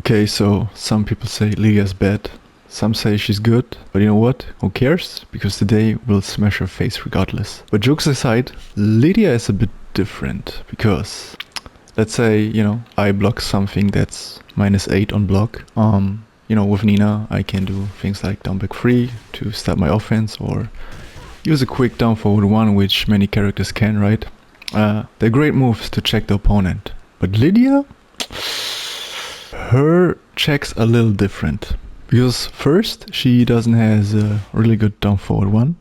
Okay, so some people say Lydia's bad, some say she's good, but you know what? Who cares? Because today we'll smash her face regardless. But jokes aside, Lidia is a bit different because let's say, you know, I block something that's -8 on block. You know, with Nina, I can do things like down back 3 to start my offense or use a quick down forward 1, which many characters can, right? They're great moves to check the opponent. But Lidia, her check's a little different. Because first, she doesn't have a really good down forward 1.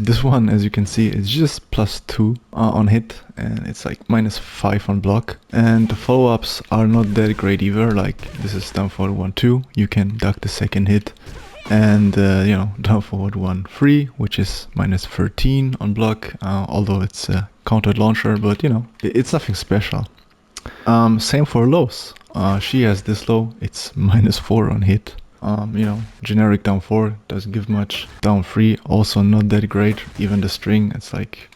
This one, as you can see, is just +2 on hit, and it's like -5 on block. And the follow-ups are not that great either, like this is down forward 1, 2, you can duck the second hit. And, you know, down forward 1, 3, which is -13 on block, although it's a countered launcher, but you know, it's nothing special. Same for lows. She has this low, it's -4 on hit. You know, generic down 4 doesn't give much. Down 3 also not that great. Even the string, it's like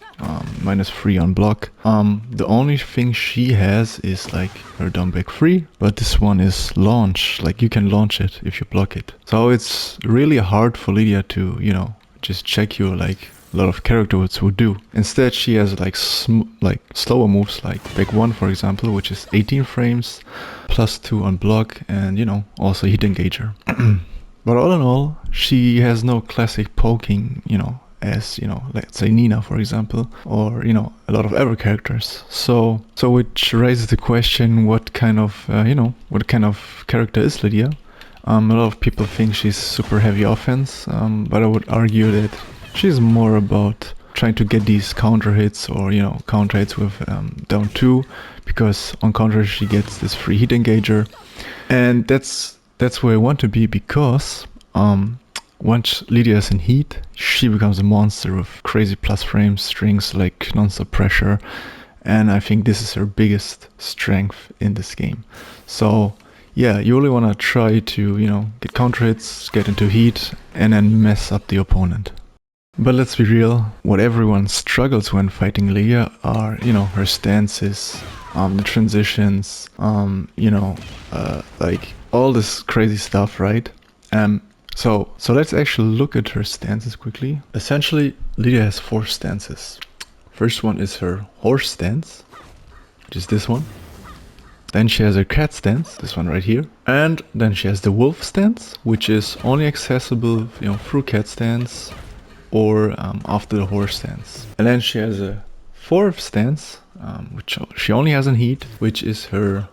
-3 on block. The only thing she has is like her down back 3, but this one is launch. Like you can launch it if you block it. So it's really hard for Lidia to, you know, just check you like a lot of characters would do. Instead, she has like slower moves like back 1, for example, which is 18 frames, +2 on block, and you know, also hit engager. But all in all, she has no classic poking, you know, as, you know, let's say Nina, for example, or, you know, a lot of other characters. So which raises the question, what kind of, you know, what kind of character is Lidia? A lot of people think she's super heavy offense, but I would argue that she's more about trying to get these counter hits or, you know, counter hits with down 2, because on counter she gets this free hit engager. And that's where I want to be, because once Lidia is in heat, she becomes a monster with crazy plus frames, strings like non-stop pressure. And I think this is her biggest strength in this game. So yeah, you really want to try to, you know, get counter hits, get into heat, and then mess up the opponent. But let's be real, what everyone struggles when fighting Lidia are, you know, her stances, the transitions, you know, like all this crazy stuff, right? So let's actually look at her stances quickly. Essentially, Lidia has 4 stances. First one is her horse stance, which is this one. Then she has her cat stance, this one right here. And then she has the wolf stance, which is only accessible, you know, through cat stance or after the horse stance. And then she has a 4th stance, which she only has in heat, which is her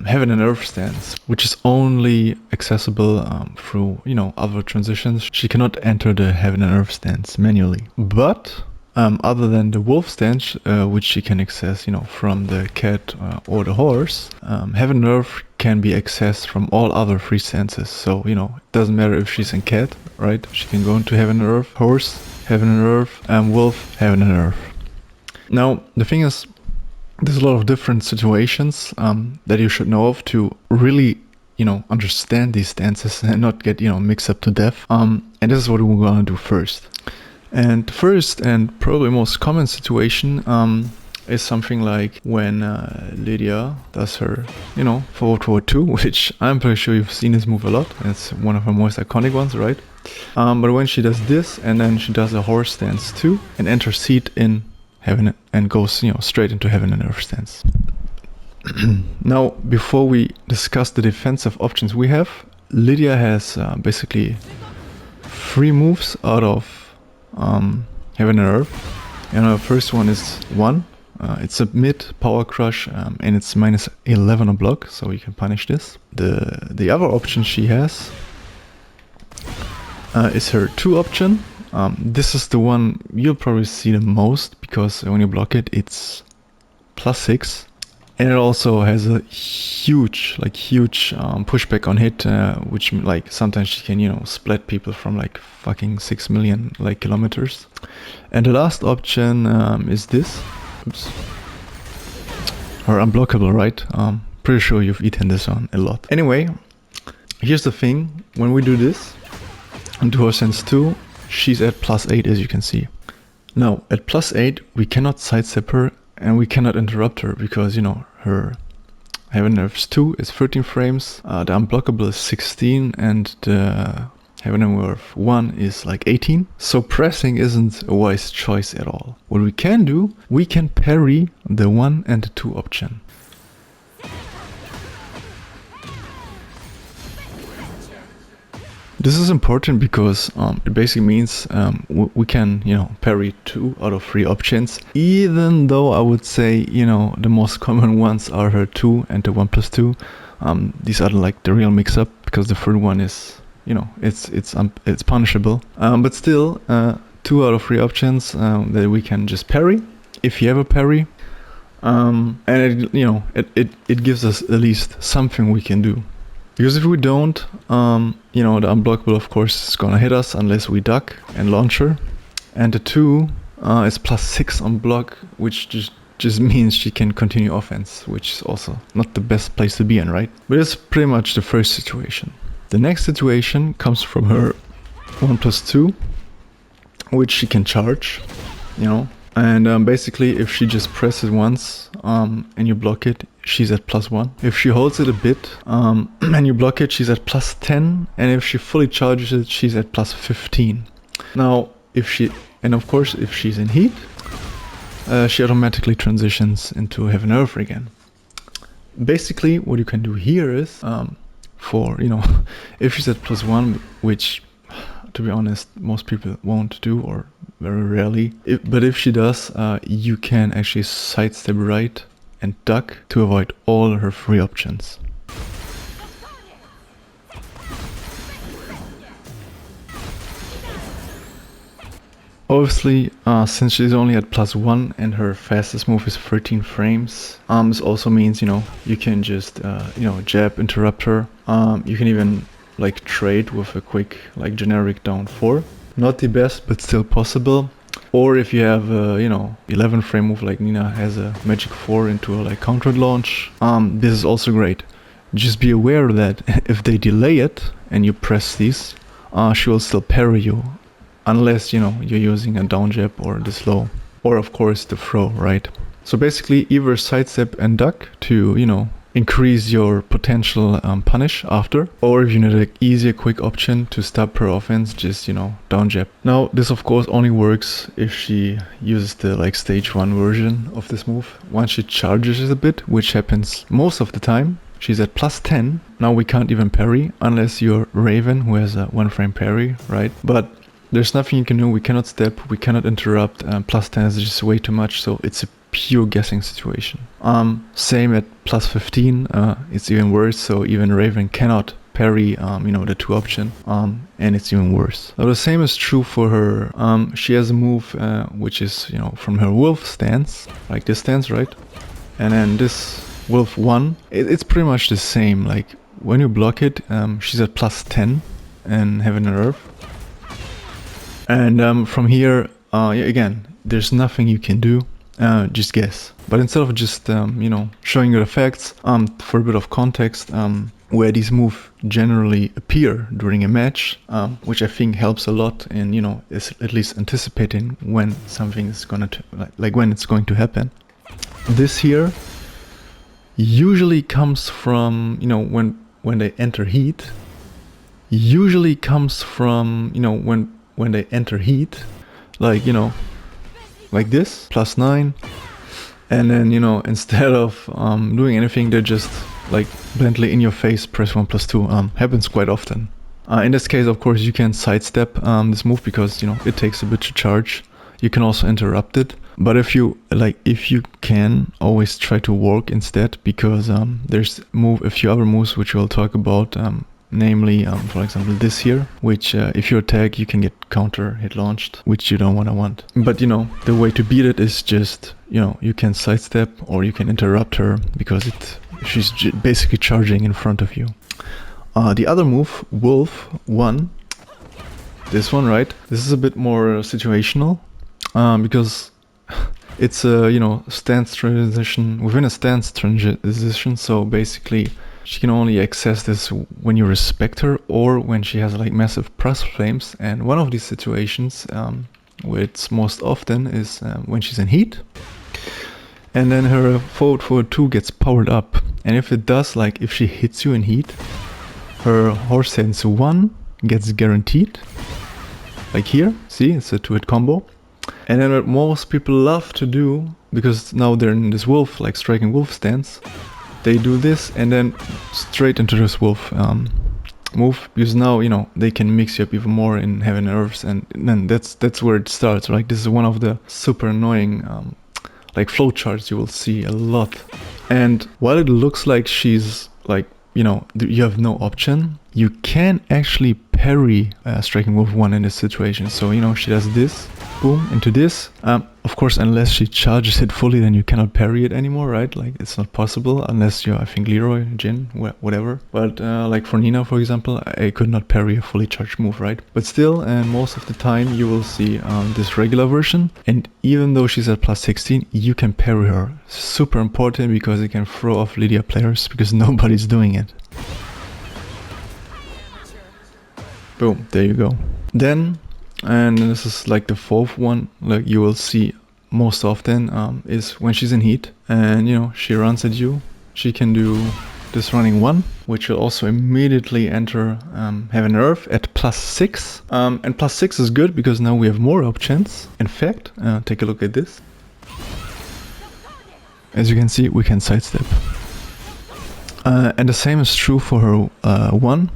heaven and earth stance, which is only accessible through, you know, other transitions. She cannot enter the heaven and earth stance manually. But other than the wolf stance, which she can access, you know, from the cat or the horse, heaven and earth can be accessed from all other 3 stances. So, you know, it doesn't matter if she's in cat, right? She can go into heaven and earth, horse, heaven and earth, wolf, heaven and earth. Now, the thing is, there's a lot of different situations that you should know of to really, you know, understand these stances and not get, you know, mixed up to death. And this is what we're gonna do first. And the first and probably most common situation is something like when Lidia does her, you know, forward 2, which I'm pretty sure you've seen this move a lot. It's one of her most iconic ones, right? But when she does this and then she does a horse stance 2 and enters heat in heaven and goes, you know, straight into heaven and earth stance. Now, before we discuss the defensive options we have, Lidia has basically 3 moves out of heaven and earth. And our first one is 1. It's a mid power crush and it's -11 on block, so you can punish this. The other option she has is her 2 option. This is the one you'll probably see the most, because when you block it, it's +6. And it also has a huge pushback on hit, which like sometimes she can, you know, split people from like fucking 6 million like kilometers. And the last option is this. Oops. Or unblockable, right? Pretty sure you've eaten this one a lot. Anyway, here's the thing. When we do this, into her sense 2, she's at +8, as you can see. Now, at +8, we cannot sidestep her and we cannot interrupt her because, you know, her Heaven Nerves 2 is 13 frames, the Unblockable is 16, and the Heaven Nerve 1 is like 18. So pressing isn't a wise choice at all. What we can do, we can parry the 1 and the 2 option. This is important because it basically means we can, parry 2 out of 3 options, even though I would say, the most common ones are her 2 and the 1+2. These are like the real mix-up, because the third one is, it's punishable. But still, 2 out of 3 options that we can just parry, if you have a parry. And it gives us at least something we can do. Because if we don't, the Unblockable of course is gonna hit us unless we duck and launcher. And the 2 is +6 on block, which just means she can continue offense, which is also not the best place to be in, right? But it's pretty much the first situation. The next situation comes from her 1+2, which she can charge, And basically, if she just presses once and you block it, she's at +1. If she holds it a bit and you block it, she's at +10. And if she fully charges it, she's at +15. Now, if she's in heat, she automatically transitions into Heaven Earth again. Basically, what you can do here is, if she's at +1, which, to be honest, most people won't do, or very rarely. But if she does, you can actually sidestep right and duck to avoid all her 3 options. Obviously, since she's only at +1 and her fastest move is 13 frames, this also means, you can just, jab, interrupt her. You can even trade with a quick generic down 4. Not the best, but still possible. Or if you have a 11 frame move like Nina has a magic 4 into a counter launch, this is also great. Just be aware that if they delay it and you press these, she will still parry you, unless you're using a down jab or the slow, or of course the throw, right? So basically either sidestep and duck to increase your potential punish after, or if you need an easier quick option to stop her offense, just down jab. Now this of course only works if she uses the stage 1 version of this move. Once she charges it a bit, which happens most of the time, she's at +10. Now we can't even parry unless you're Raven, who has a 1 frame parry, right? But there's nothing you can do. We cannot step, we cannot interrupt. +10 is just way too much, so it's a pure guessing situation. Same at +15, it's even worse, so even Raven cannot parry the 2 option, and it's even worse. Now the same is true for her. She has a move which is from her Wolf Stance, like this stance, right? And then this Wolf 1, it's pretty much the same. When you block it, she's at +10 and Heaven and Earth. And from here, again, there's nothing you can do. Just guess. But instead of just showing you the facts, for a bit of context, where these moves generally appear during a match, which I think helps a lot in is at least anticipating when something is gonna when it's going to happen. This here usually comes from when they enter heat. Usually comes from when they enter heat, like this, +9, and then instead of doing anything, they just blindly in your face press 1+2. Happens quite often. In this case, of course, you can sidestep this move because it takes a bit to charge. You can also interrupt it, but if you can, always try to walk instead, because there's a few other moves which we'll talk about. Namely, for example, this here, which if you attack, you can get counter hit launched, which you don't want. But the way to beat it is just, you can sidestep or you can interrupt her, because she's basically charging in front of you. The other move, Wolf 1, this one, right? This is a bit more situational, because it's a stance transition within a stance transition. So basically, she can only access this when you respect her, or when she has massive press flames. And one of these situations, where it's most often, is when she's in heat, and then her forward 2 gets powered up. And if it does, like if she hits you in heat, her horse stance 1 gets guaranteed. Like here, see, it's a 2-hit combo. And then what most people love to do, because now they're in this wolf, like striking wolf stance, they do this and then straight into this wolf move, because now, you know, they can mix you up even more in heaven and earths, and then that's where it starts, right? This is one of the super annoying like flowcharts you will see a lot. And while it looks like she's like, you know, you have no option, you can actually parry striking wolf 1 in this situation. So, you know, she does this, boom, into this. Of course, unless she charges it fully, then you cannot parry it anymore, right? Like, it's not possible unless you're, I think, Leroy, Jin, whatever. But like for Nina, for example, I could not parry a fully charged move, right? But still, and most of the time, you will see this regular version. And even though she's at plus 16, you can parry her. Super important, because it can throw off Lidia players, because nobody's doing it. Boom, there you go. Then, and this is like the fourth one, like you will see most often, is when she's in heat and, you know, she runs at you, she can do this running 1, which will also immediately enter Heaven and Earth at plus 6. And plus 6 is good because now we have more options. In fact, take a look at this. As you can see, we can sidestep. And the same is true for her 1,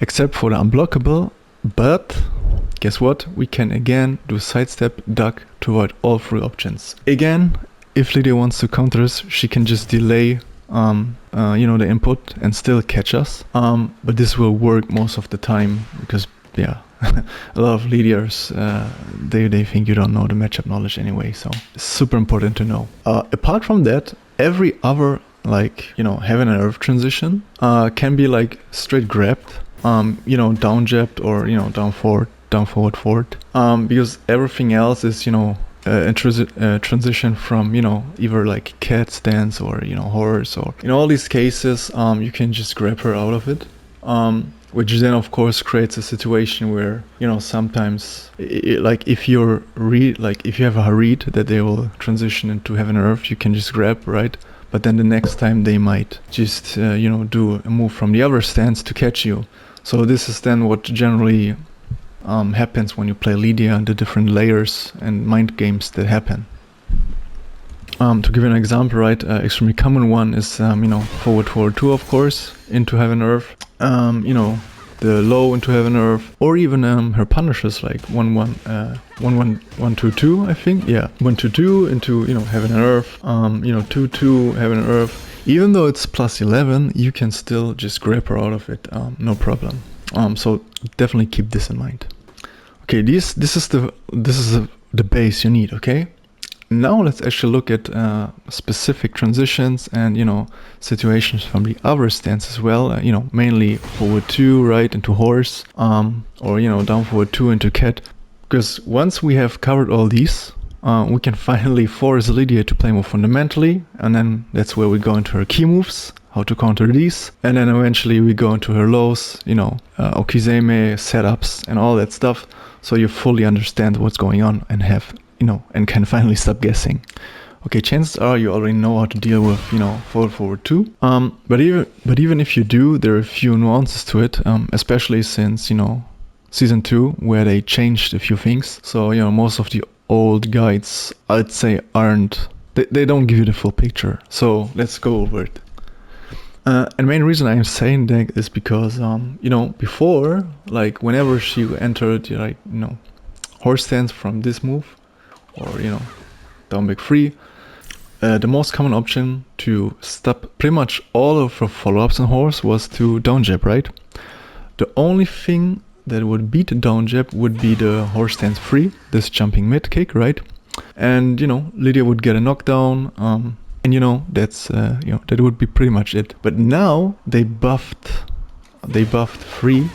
except for the unblockable, but guess what? We can again do sidestep, duck to avoid all 3 options. Again, if Lidia wants to counter us, she can just delay you know, the input and still catch us. But this will work most of the time because, yeah, a lot of Lidias, they think you don't know the matchup knowledge anyway, so it's super important to know. Apart from that, every other, like, you know, heaven and earth transition can be like straight grabbed, you know, down jabbed, or, you know, down forward, forward, because everything else is, you know, transition from, you know, either like cat stance or, you know, horse, or in all these cases, you can just grab her out of it, which then of course creates a situation where, you know, sometimes like if you're if you have a read that they will transition into heaven and earth, you can just grab, right? But then the next time they might just you know, do a move from the other stance to catch you. So this is then what generally happens when you play Lidia, and the different layers and mind games that happen. To give you an example, right, extremely common one is, you know, forward 2, of course, into heaven earth, you know, the low into heaven earth, or even her punishes like 1-1-1-2-2, I think, yeah, 1-2-2 into, you know, heaven and earth, you know, 2-2 heaven and earth. Even though it's plus 11, you can still just grab her out of it, no problem. So definitely keep this in mind. Okay, this is the base you need. Okay, now let's actually look at specific transitions and, you know, situations from the other stance as well. You know, mainly forward 2, right, into horse, or, you know, down forward 2 into cat. Because once we have covered all these, we can finally force Lidia to play more fundamentally, and then that's where we go into her key moves, how to counter these, and then eventually we go into her lows, you know, Okizeme, setups, and all that stuff, so you fully understand what's going on and have, you know, and can finally stop guessing. Okay, chances are you already know how to deal with, you know, forward 2. But even if you do, there are a few nuances to it, especially since, you know, season 2, where they changed a few things. So, you know, most of the old guides, I'd say, they don't give you the full picture. So let's go over it. And the main reason I'm saying that is because, you know, before, like, whenever she entered, like, you know, horse stance from this move, or, you know, down back 3, the most common option to stop pretty much all of her follow-ups on horse was to down jab, right? The only thing that would beat the down jab would be the horse stance 3, this jumping mid kick, right? And, you know, Lidia would get a knockdown, and, you know, that's, you know, that would be pretty much it. But now they buffed 3,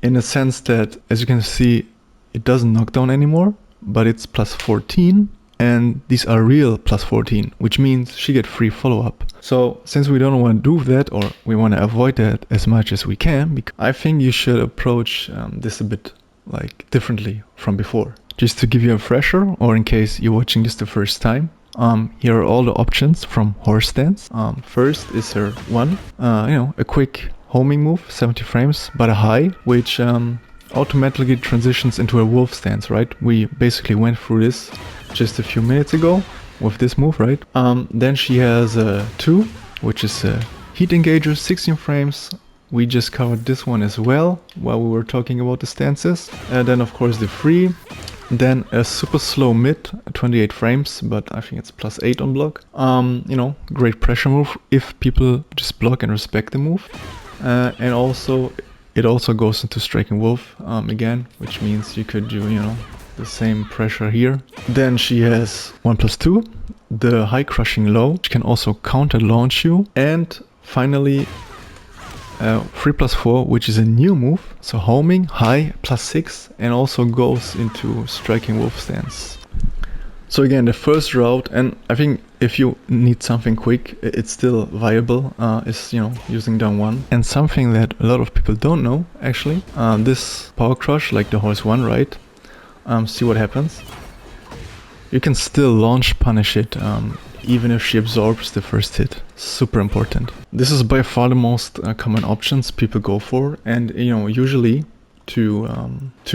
in the sense that, as you can see, it doesn't knock down anymore, but it's plus 14, and these are real plus 14, which means she get free follow-up. So since we don't want to do that, or we want to avoid that as much as we can, I think you should approach this a bit like differently from before. Just to give you a refresher, or in case you're watching this the first time, Here are all the options from horse stance. First is her one, a quick homing move, 70 frames, but a high, which automatically transitions into a wolf stance, right? We basically went through this just a few minutes ago with this move, right? Then she has a 2, which is a heat engager, 16 frames. We just covered this one as well while we were talking about the stances. And then of course the 3. Then a super slow mid, 28 frames, but I think it's +8 on block. Great pressure move if people just block and respect the move. And also, it also goes into striking wolf again, which means you could do, the same pressure here. Then she has 1+2, the high crushing low, which can also counter launch you. And finally, 3+4, which is a new move, so homing, high, +6, and also goes into striking wolf stance. So again, the first route, and I think if you need something quick, it's still viable, is, using down 1. And something that a lot of people don't know, actually, this power crush, like the horse 1, right? See what happens. You can still launch punish it, even if she absorbs the first hit. Super important. This is by far the most common options people go for, and usually to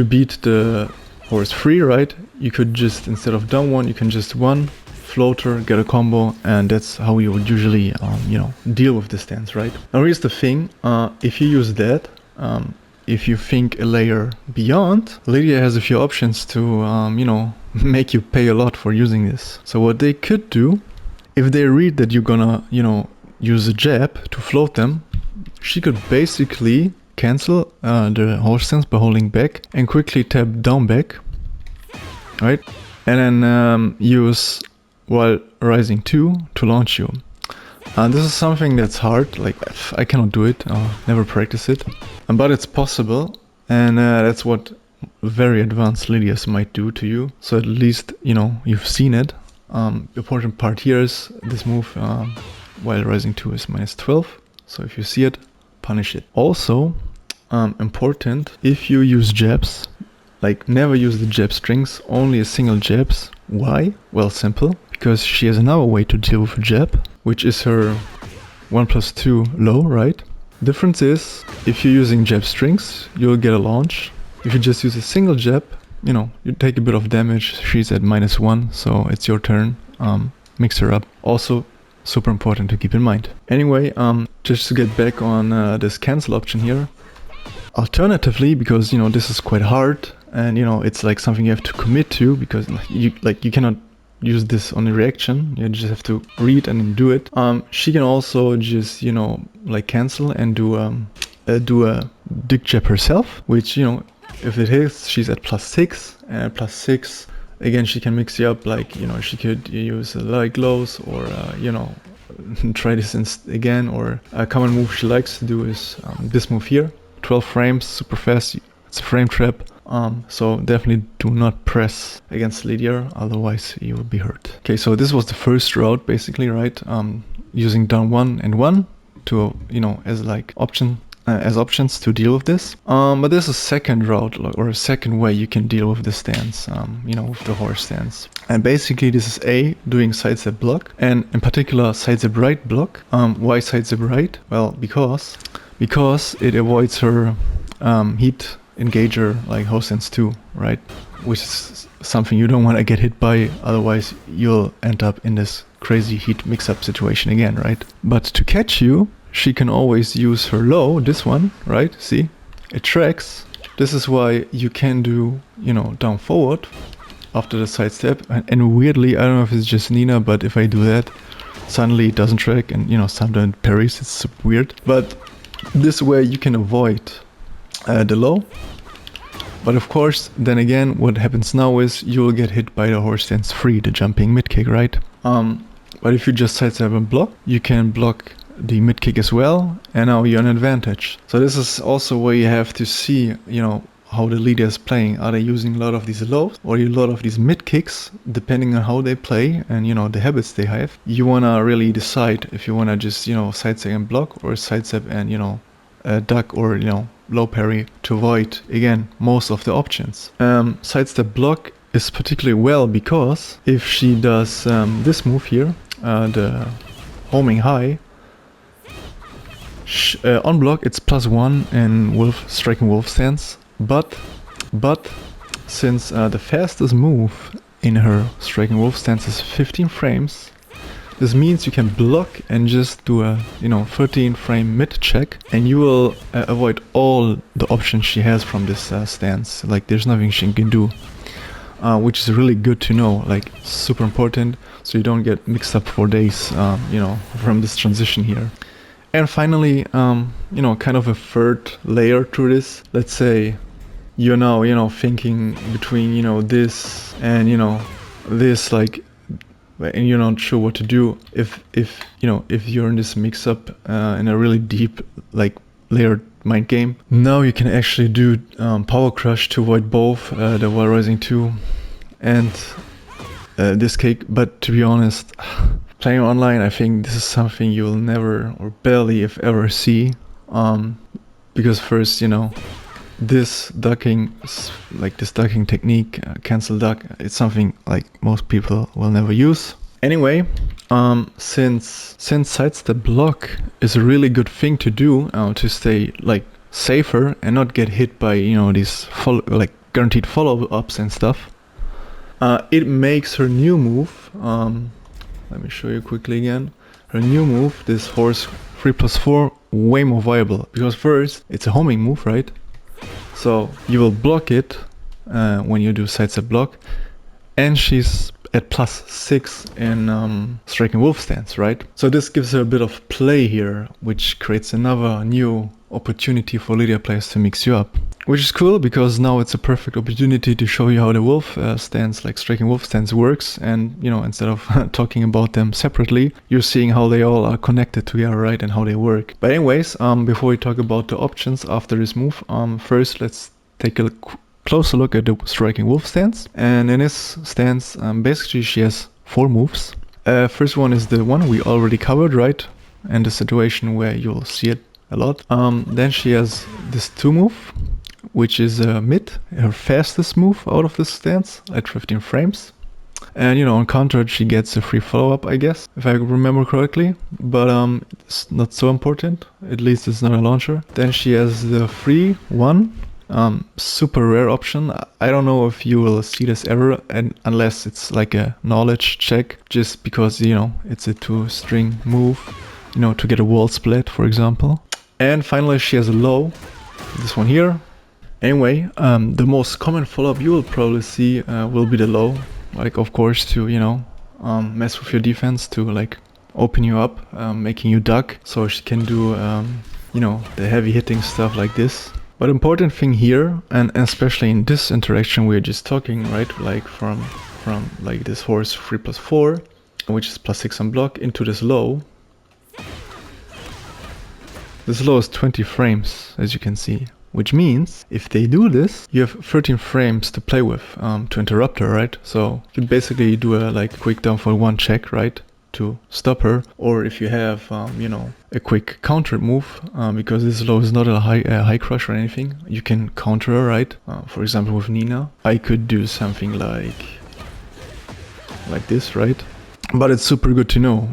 beat the horse 3, right, you could just, instead of down 1, you can just 1 floater, get a combo, and that's how you would usually deal with the stance, right? Now here's the thing, if you use that, if you think a layer beyond, Lidia has a few options to make you pay a lot for using this. So what they could do, if they read that you're gonna, use a jab to float them, she could basically cancel the horse stance by holding back and quickly tap down back, right? And then use while rising 2 to launch you. This is something that's hard, like I cannot do it, never practice it, but it's possible, and that's what very advanced Lidias might do to you. So at least, you've seen it. Important part here is this move while rising 2 is -12, so if you see it, punish it. Also, important, if you use jabs, like never use the jab strings, only a single jabs. Why? Well, simple, because she has another way to deal with a jab, which is her 1+2 low, right? Difference is, if you're using jab strings, you'll get a launch. If you just use a single jab, you take a bit of damage. She's at -1, so it's your turn. Mix her up. Also, super important to keep in mind. Anyway, just to get back on this cancel option here. Alternatively, because this is quite hard, and it's like something you have to commit to, because you cannot use this on a reaction. You just have to read and then do it. She can also just cancel and do a dig jab herself, which if it hits, she's at +6, and +6 again she can mix you up, she could use light glows, or try this again, or a common move she likes to do is this move here, 12 frames, super fast. It's a frame trap, so definitely do not press against Lidia, otherwise you will be hurt. Okay, so this was the first route basically, right? Using down 1 and 1 to as options to deal with this. But there's a second route, or a second way you can deal with the stance, with the horse stance. And basically this is doing sidestep block, and in particular sidestep right block. Why sidestep right? Well, because it avoids her heat engager like horse stance 2, right? Which is something you don't want to get hit by, otherwise you'll end up in this crazy heat mix-up situation again, right? But to catch you, she can always use her low, this one, right? See, it tracks. This is why you can do, down forward after the side step. And weirdly, I don't know if it's just Nina, but if I do that, suddenly it doesn't track, and sometimes it parries. It's super weird. But this way you can avoid the low. But of course, then again, what happens now is you'll get hit by the horse stance 3, the jumping mid kick, right? But if you just sidestep and block, you can block the mid kick as well, and now you're an advantage. So this is also where you have to see, how the Lidia is playing. Are they using a lot of these lows or a lot of these mid kicks, depending on how they play and the habits they have. You wanna really decide if you wanna just sidestep and block, or sidestep and duck, or low parry to avoid again most of the options. Sidestep block is particularly well because if she does this move here, the homing high, on block it's +1 in striking wolf stance, but since the fastest move in her striking wolf stance is 15 frames, this means you can block and just do a 13 frame mid check, and you will avoid all the options she has from this stance. Like there's nothing she can do, which is really good to know, like super important, so you don't get mixed up for days from this transition here. And finally, kind of a third layer to this. Let's say you're now, thinking between, this and, this, like, and you're not sure what to do. If you're in this mix-up in a really deep, like, layered mind game, now you can actually do Power Crush to avoid both the While Rising 2 and this cake. But to be honest, playing online, I think this is something you will never or barely if ever see, because first, this ducking technique, cancel duck, it's something like most people will never use. Anyway, since sidestep block is a really good thing to do to stay like safer and not get hit by these guaranteed follow-ups and stuff, it makes her new move. Let me show you quickly again. Her new move, this horse 3+4, way more viable. Because first, it's a homing move, right? So you will block it when you do sidestep block. And she's at +6 in striking wolf stance, right? So this gives her a bit of play here, which creates another new opportunity for Lidia players to mix you up. Which is cool, because now it's a perfect opportunity to show you how the wolf stance, like striking wolf stance, works. And, instead of talking about them separately, you're seeing how they all are connected together, right? And how they work. But anyways, before we talk about the options after this move, first let's take a closer look at the striking wolf stance. And in this stance, basically she has 4 moves. First one is the one we already covered, right? And the situation where you'll see it a lot. Then she has this 2 move, which is mid, her fastest move out of this stance at 15 frames. And on counter she gets a free follow-up, I guess, if I remember correctly, but it's not so important, at least it's not a launcher. Then she has the free one, super rare option. I don't know if you will see this ever, and unless it's like a knowledge check, just because it's a 2-string move, to get a wall split, for example. And finally she has a low, this one here. Anyway, the most common follow-up you will probably see will be the low, like of course to mess with your defense, to like open you up, making you duck, so she can do the heavy hitting stuff like this. But important thing here, and especially in this interaction we're just talking, right, like from like this horse 3+4, which is +6 on block, into this low. This low is 20 frames, as you can see. Which means, if they do this, you have 13 frames to play with to interrupt her, right? So you basically do a quick down for 1 check, right? To stop her. Or if you have, a quick counter move, because this low is not a high crush or anything, you can counter her, right? For example, with Nina, I could do something like this, right? But it's super good to know,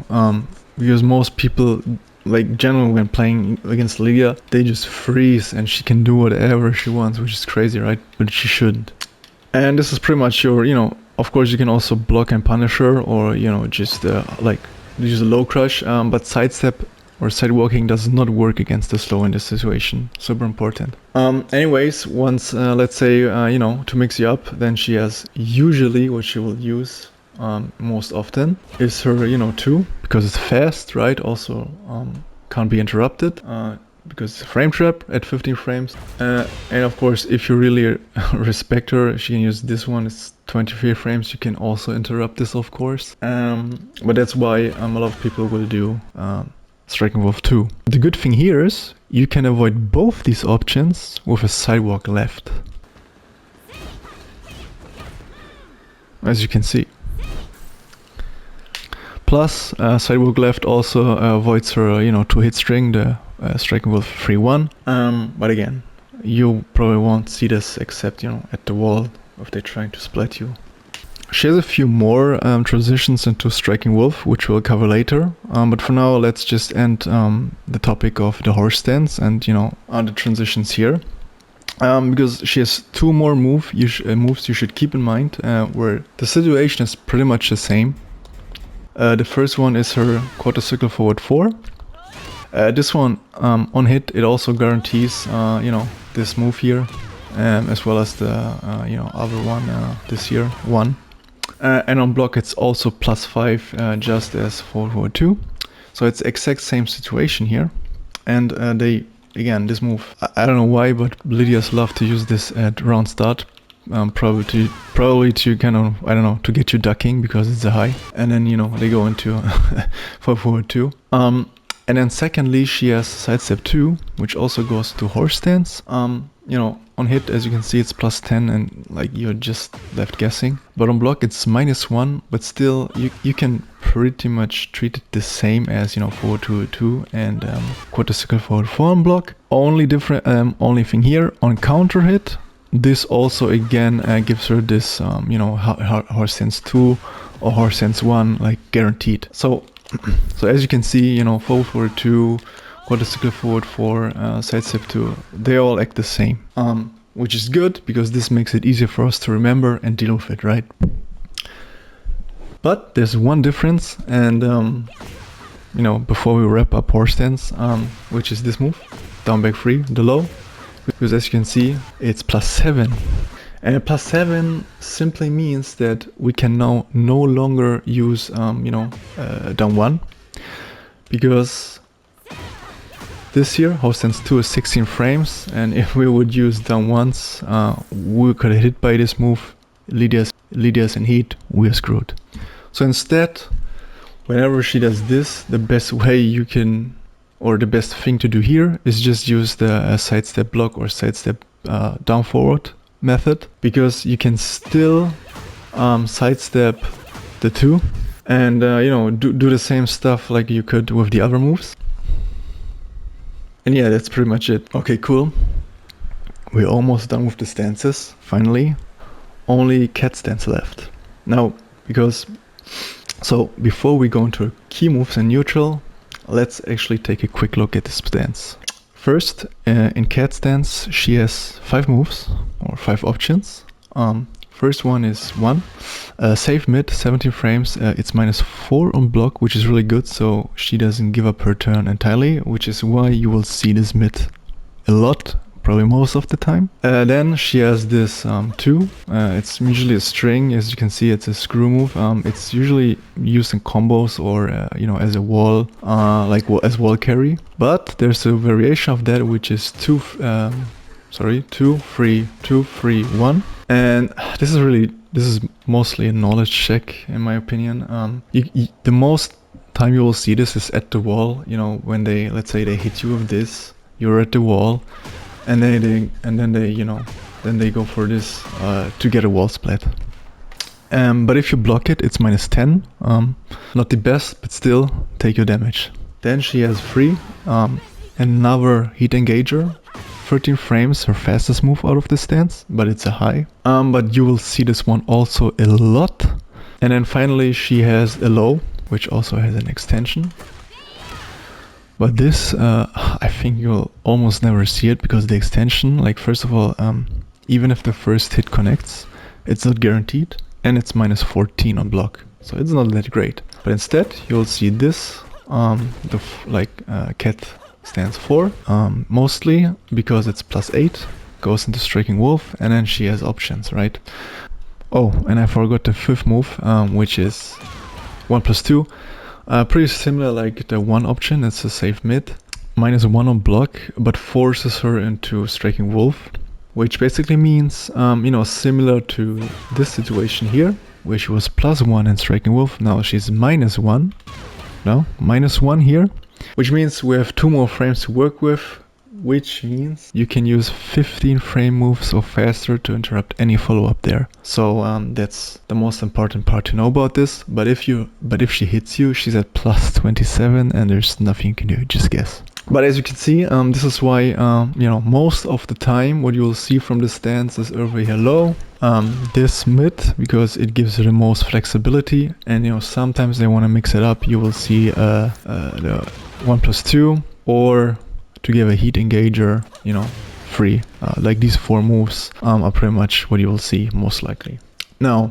because most people, like generally when playing against Lidia, they just freeze and she can do whatever she wants, which is crazy, right? But she shouldn't. And this is pretty much your, of course you can also block and punish her, or just use a low crush, but sidestep or sidewalking does not work against the slow in this situation. Super important. Anyways, once let's say to mix you up, then she has usually what she will use most often is her 2, because it's fast, right? Also can't be interrupted because it's a frame trap at 15 frames, and of course if you really respect her, she can use this one. It's 23 frames. You can also interrupt this, of course, but that's why a lot of people will do striking wolf 2. The good thing here is you can avoid both these options with a sidewalk left, as you can see. Plus, sidewalk left also avoids her, 2-hit string, the striking wolf 3-1. But again, you probably won't see this except, at the wall if they're trying to split you. She has a few more transitions into Striking Wolf, which we'll cover later. But for now, let's just end the topic of the horse stance and, the transitions here. Because she has two more moves you should keep in mind, where the situation is pretty much the same. The first one is her quarter circle forward 4. This one, on hit, it also guarantees, this move here, as well as the, other one, this here, 1. And on block, it's also +5, just as forward 2. So it's exact same situation here. And again, this move, I don't know why, but Lidia's love to use this at round start. Probably to kind of, I don't know, to get you ducking because it's a high. And then, they go into forward 2. And then secondly, she has sidestep 2, which also goes to horse stance. On hit, as you can see, it's +10 and like you're just left guessing. But on block, it's -1, but still you can pretty much treat it the same as, forward 2 and quarter circle forward 4 on block. Only thing here, on counter hit, this also again gives her this, horse stance 2 or horse stance 1, like guaranteed. So as you can see, forward 2, quarter circle forward 4, sidestep 2, they all act the same. Which is good because this makes it easier for us to remember and deal with it, right? But there's one difference, and before we wrap up horse stance, which is this move, down back 3, the low, because as you can see, it's +7. And a +7 simply means that we can now no longer use, down 1, because this here, horse stance 2 is 16 frames, and if we would use down 1s, we could have hit by this move. Lidia's in heat, we're screwed. So instead, whenever she does this, the best way you can, or the best thing to do here is just use the sidestep block or sidestep down forward method, because you can still sidestep the 2 and do the same stuff like you could with the other moves. And yeah, that's pretty much it. Okay, cool. We're almost done with the stances, finally. Only cat stance left. Now, before we go into key moves and neutral, let's actually take a quick look at this stance. First, in cat stance, she has 5 moves, or 5 options. First one is 1, save mid, 17 frames, it's -4 on block, which is really good, so she doesn't give up her turn entirely, which is why you will see this mid a lot, probably most of the time. Then she has this 2, it's usually a string, as you can see it's a screw move, it's usually used in combos or, as a wall, as wall carry. But there's a variation of that, which is 2, 3, 2, 3, 1. And this is mostly a knowledge check, in my opinion. The most time you will see this is at the wall. When let's say they hit you with this, you're at the wall, and then they go for this to get a wall splat. But if you block it, it's -10. Not the best, but still take your damage. Then she has 3, another heat engager. 13 frames, her fastest move out of the stance, but it's a high. But you will see this one also a lot. And then finally she has a low, which also has an extension. But this, I think you'll almost never see it, because the extension, like first of all, even if the first hit connects, it's not guaranteed, and it's -14 on block. So it's not that great. But instead, you'll see this, cat stance 4, mostly because it's +8, goes into striking wolf, and then she has options, right? Oh, and I forgot the 5th move, which is 1+2. Pretty similar like the 1 option, it's a save mid. -1 on block, but forces her into striking wolf, which basically means, similar to this situation here, where she was +1 in striking wolf, now she's -1. No, -1 here. Which means we have 2 more frames to work with, which means you can use 15 frame moves or faster to interrupt any follow-up there. So that's the most important part to know about this. But if she hits you, she's at +27 and there's nothing you can do, just guess. But as you can see, this is why, you know, most of the time what you will see from this stance is over here low, this mid, because it gives you the most flexibility. And, you know, sometimes they want to mix it up. You will see the 1+2, or to give a heat engager, you know, free. Like these 4 moves are pretty much what you will see most likely. Now,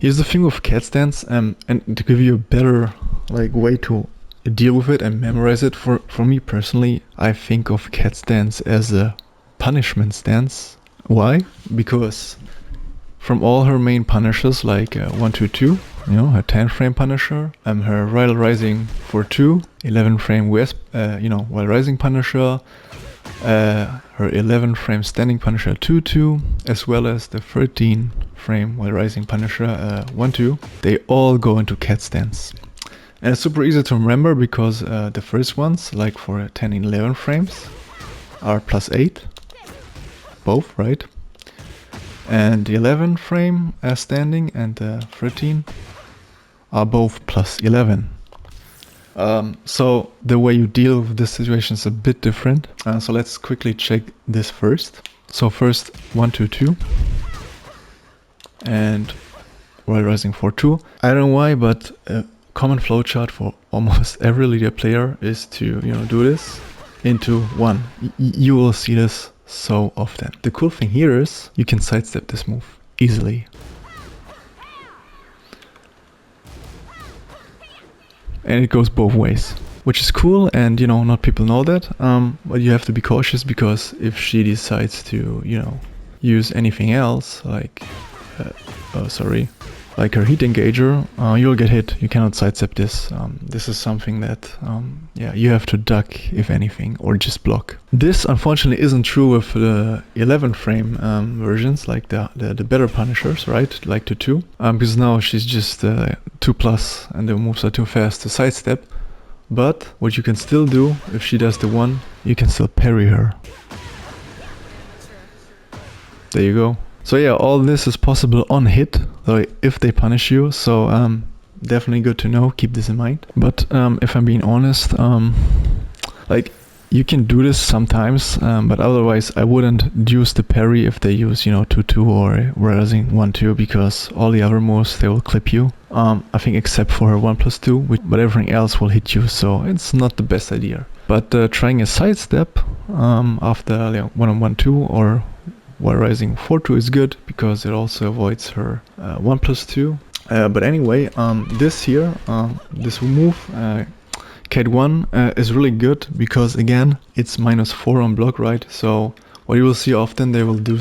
here's the thing with cat stance, and to give you a better like way to deal with it and memorize it, for me personally, I think of cat stance as a punishment stance. Why? Because from all her main punishers, like 1-2-2, you know, her 10 frame punisher, her while rising 4-2, 11 frame US, you know, while rising punisher, her 11 frame standing punisher 2-2, as well as the 13 frame while rising punisher 1-2, they all go into cat stance. And it's super easy to remember because the first ones, like for 10 and 11 frames, are +8, both, right? And the 11 frame standing and the 13 are both +11. So the way you deal with this situation is a bit different. So let's quickly check this first. So first 1-2-2 and while rising 4-2. I don't know why, but common flowchart for almost every Lidia player is to, you know, do this into 1. You will see this so often. The cool thing here is you can sidestep this move easily. And it goes both ways, which is cool, and, you know, not people know that, but you have to be cautious, because if she decides to, you know, use anything else, like like her heat engager, you'll get hit. You cannot sidestep this. This is something that, yeah, you have to duck, if anything, or just block. This, unfortunately, isn't true with the 11 frame versions, like the better punishers, right? Like 2-2, because now she's just 2+, and the moves are too fast to sidestep. But what you can still do, if she does the 1, you can still parry her. There you go. So yeah, all this is possible on hit, so if they punish you, so definitely good to know, keep this in mind. But if I'm being honest, like, you can do this sometimes, but otherwise I wouldn't use the parry if they use, you know, 2-2 or rising 1-2, because all the other moves, they will clip you. I think except for her 1+2, but everything else will hit you, so it's not the best idea. But trying a sidestep after 1-1-2 or while rising 4-2 is good, because it also avoids her 1+2. But anyway, this here, this move, Cat 1, is really good, because again, it's -4 on block, right? So what you will see often, they will do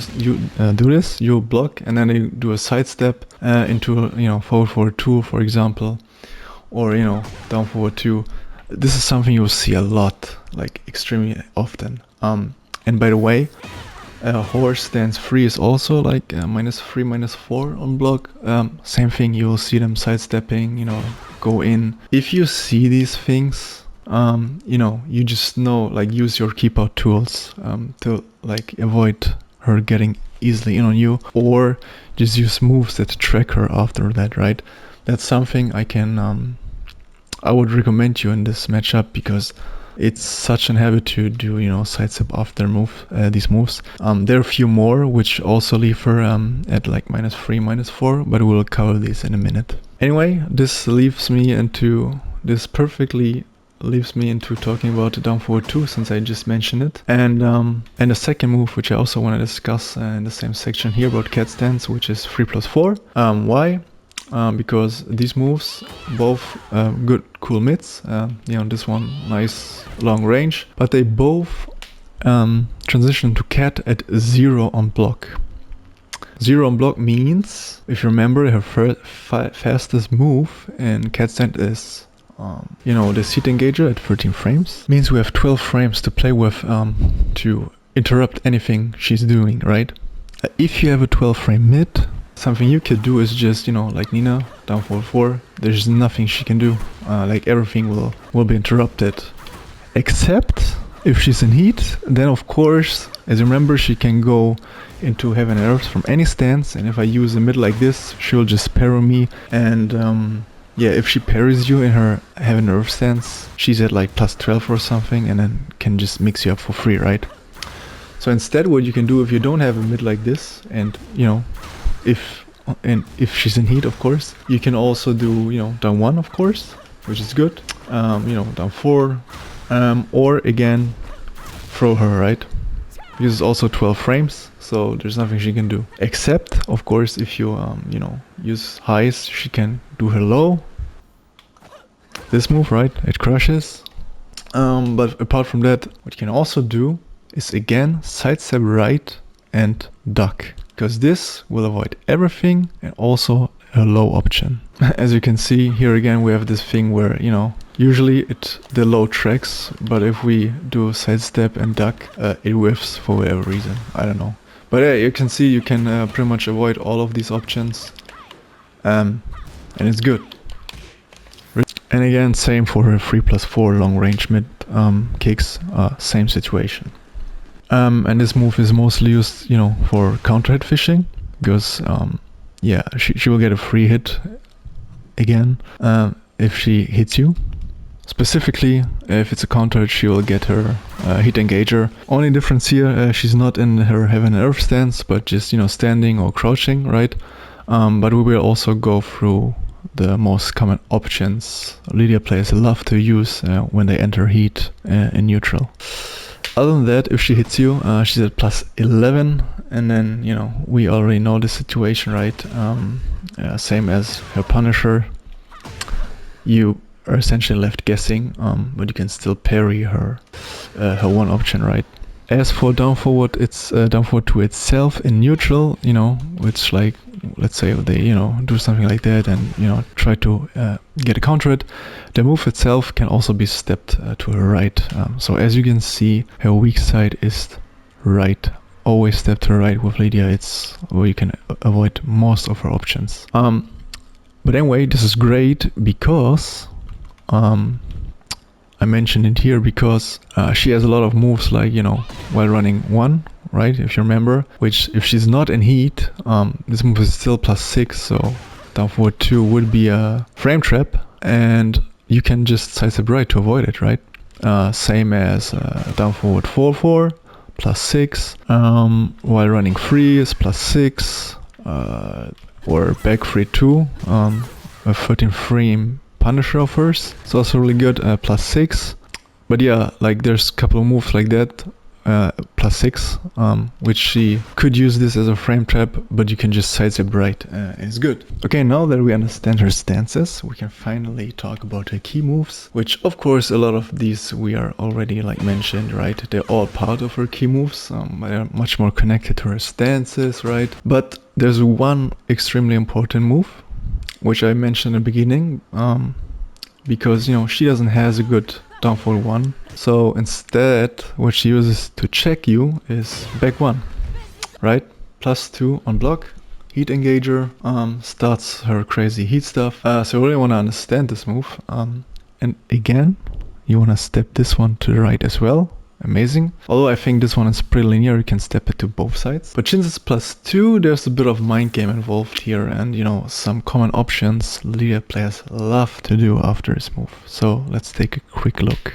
this, you block, and then they do a sidestep into, you know, forward 2, for example, or, you know, down forward 2. This is something you will see a lot, like extremely often. And by the way, HRS Stance 3 is also like -3, -4 on block. Same thing, you will see them sidestepping, you know, go in. If you see these things, you know, you just know, like, use your keep out tools to like avoid her getting easily in on you, or just use moves that track her after that, right? That's something I would recommend you in this matchup, because it's such an habit to do, you know, sidestep after these moves. There are a few more which also leave her at like -3, -4, but we'll cover these in a minute. Anyway, this perfectly leaves me into talking about the down forward 2, since I just mentioned it. And the second move, which I also want to discuss in the same section here about cat stance, which is 3+4. Why? Because these moves, both good, cool mids, you know, this one nice long range, but they both transition to cat at 0 on block. 0 on block means, if you remember, her fastest move in cat stance is, you know, the heat engager at 13 frames. Means we have 12 frames to play with to interrupt anything she's doing, right? If you have a 12 frame mid, something you could do is just, you know, like Nina, down forward 4, there's nothing she can do. Like, everything will be interrupted. Except if she's in heat, then of course, as you remember, she can go into heaven and earth from any stance, and if I use a mid like this, she'll just parry me, and yeah, if she parries you in her heavy nerve stance, she's at like plus 12 or something, and then can just mix you up for free, right? So instead, what you can do if you don't have a mid like this, and you know, if she's in heat, of course, you can also do, you know, down 1, of course, which is good. You know, down 4, or again, throw her, right? Because it's also 12 frames, so there's nothing she can do. Except, of course, if you, you know, use highs, she can do her low. This move, right? It crushes. But apart from that, what you can also do is again sidestep right and duck, because this will avoid everything and also a low option. As you can see here again, we have this thing where, you know, usually the low tracks, but if we do sidestep and duck, it whiffs for whatever reason. I don't know. But yeah, you can see you can pretty much avoid all of these options, and it's good. And again, same for her 3+4 long range mid kicks, same situation. And this move is mostly used, you know, for counter hit fishing, because yeah, she will get a free hit again if she hits you. Specifically, if it's a counter hit, she will get her hit engager. Only difference here, she's not in her heaven and earth stance, but just, you know, standing or crouching, right? But we will also go through the most common options Lidia players love to use when they enter heat in neutral. Other than that, if she hits you, she's at plus 11, and then, you know, we already know the situation, right? Same as her Punisher. You are essentially left guessing, but you can still parry her one option, right? As for down forward, it's down forward to itself in neutral, you know, which, like, let's say they, you know, do something like that and, you know, try to get a counter it. The move itself can also be stepped to her right. So as you can see, her weak side is right. Always step to her right with Lidia. It's where you can avoid most of her options. But anyway, this is great because I mentioned it here because she has a lot of moves, like, you know, while running 1, right, if you remember, which if she's not in heat, this move is still plus 6, so down forward 2 would be a frame trap, and you can just sidestep right to avoid it, right? Same as down forward 4 plus 6, while running 3 is plus 6, or back 3 2, a 13 frame Punisher offers, so also really good, plus 6. But yeah, like there's a couple of moves like that, plus 6, which she could use this as a frame trap, but you can just sidestep right, it's good. Okay, now that we understand her stances, we can finally talk about her key moves, which of course a lot of these we are already like mentioned, right? They're all part of her key moves, they're much more connected to her stances, right? But there's one extremely important move, which I mentioned in the beginning, because, you know, she doesn't have a good down forward 1. So instead, what she uses to check you is back 1, right? Plus 2 on block, heat engager, starts her crazy heat stuff. So you really want to understand this move. And again, you want to step this one to the right as well. Amazing. Although I think this one is pretty linear, you can step it to both sides. But since it's plus 2, there's a bit of mind game involved here, and, you know, some common options Lidia players love to do after this move. So let's take a quick look.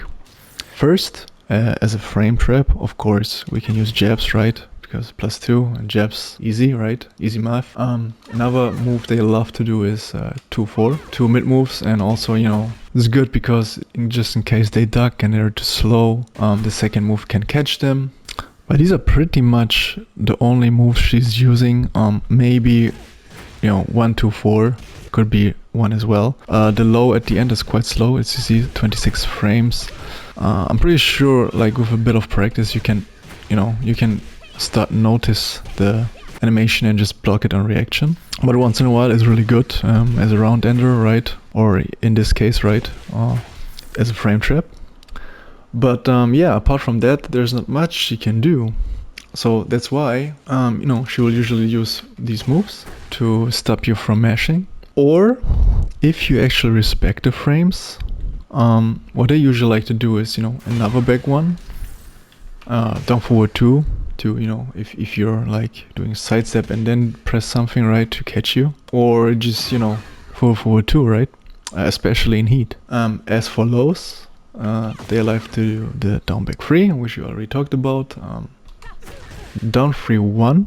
First, as a frame trap, of course, we can use jabs, right? Because plus 2 and jabs, easy, right? Easy math. Another move they love to do is 2-4, 2 mid moves, and also, you know, it's good because just in case they duck and they're too slow, the second move can catch them. But these are pretty much the only moves she's using. Maybe, you know, 1-2-4 could be one as well. The low at the end is quite slow. It's, you see, 26 frames. I'm pretty sure, like, with a bit of practice, you can, you know, you can start notice the animation and just block it on reaction. But once in a while it's really good as a round ender, right? Or in this case, right, as a frame trap. But yeah, apart from that, there's not much she can do. So that's why, you know, she will usually use these moves to stop you from mashing. Or if you actually respect the frames, what they usually like to do is, you know, another back 1, down forward 2, to, you know, if you're like doing sidestep and then press something, right, to catch you, or just, you know, forward 2, right? especially in heat. As for lows, they like to do the down back 3, which we already talked about. Down 3-1,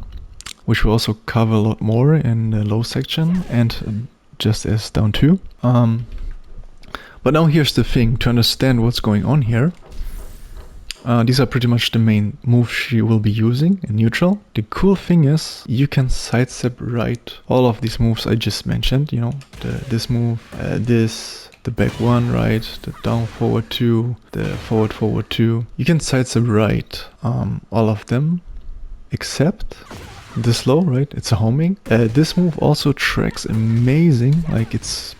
which we also cover a lot more in the low section, and just as down 2. But now here's the thing, to understand what's going on here. These are pretty much the main moves she will be using in neutral. The cool thing is you can sidestep right all of these moves I just mentioned, you know, this move, the back 1, right, the down forward 2, the forward 2. You can sidestep right all of them except this low, right? It's a homing. This move also tracks amazing, like it's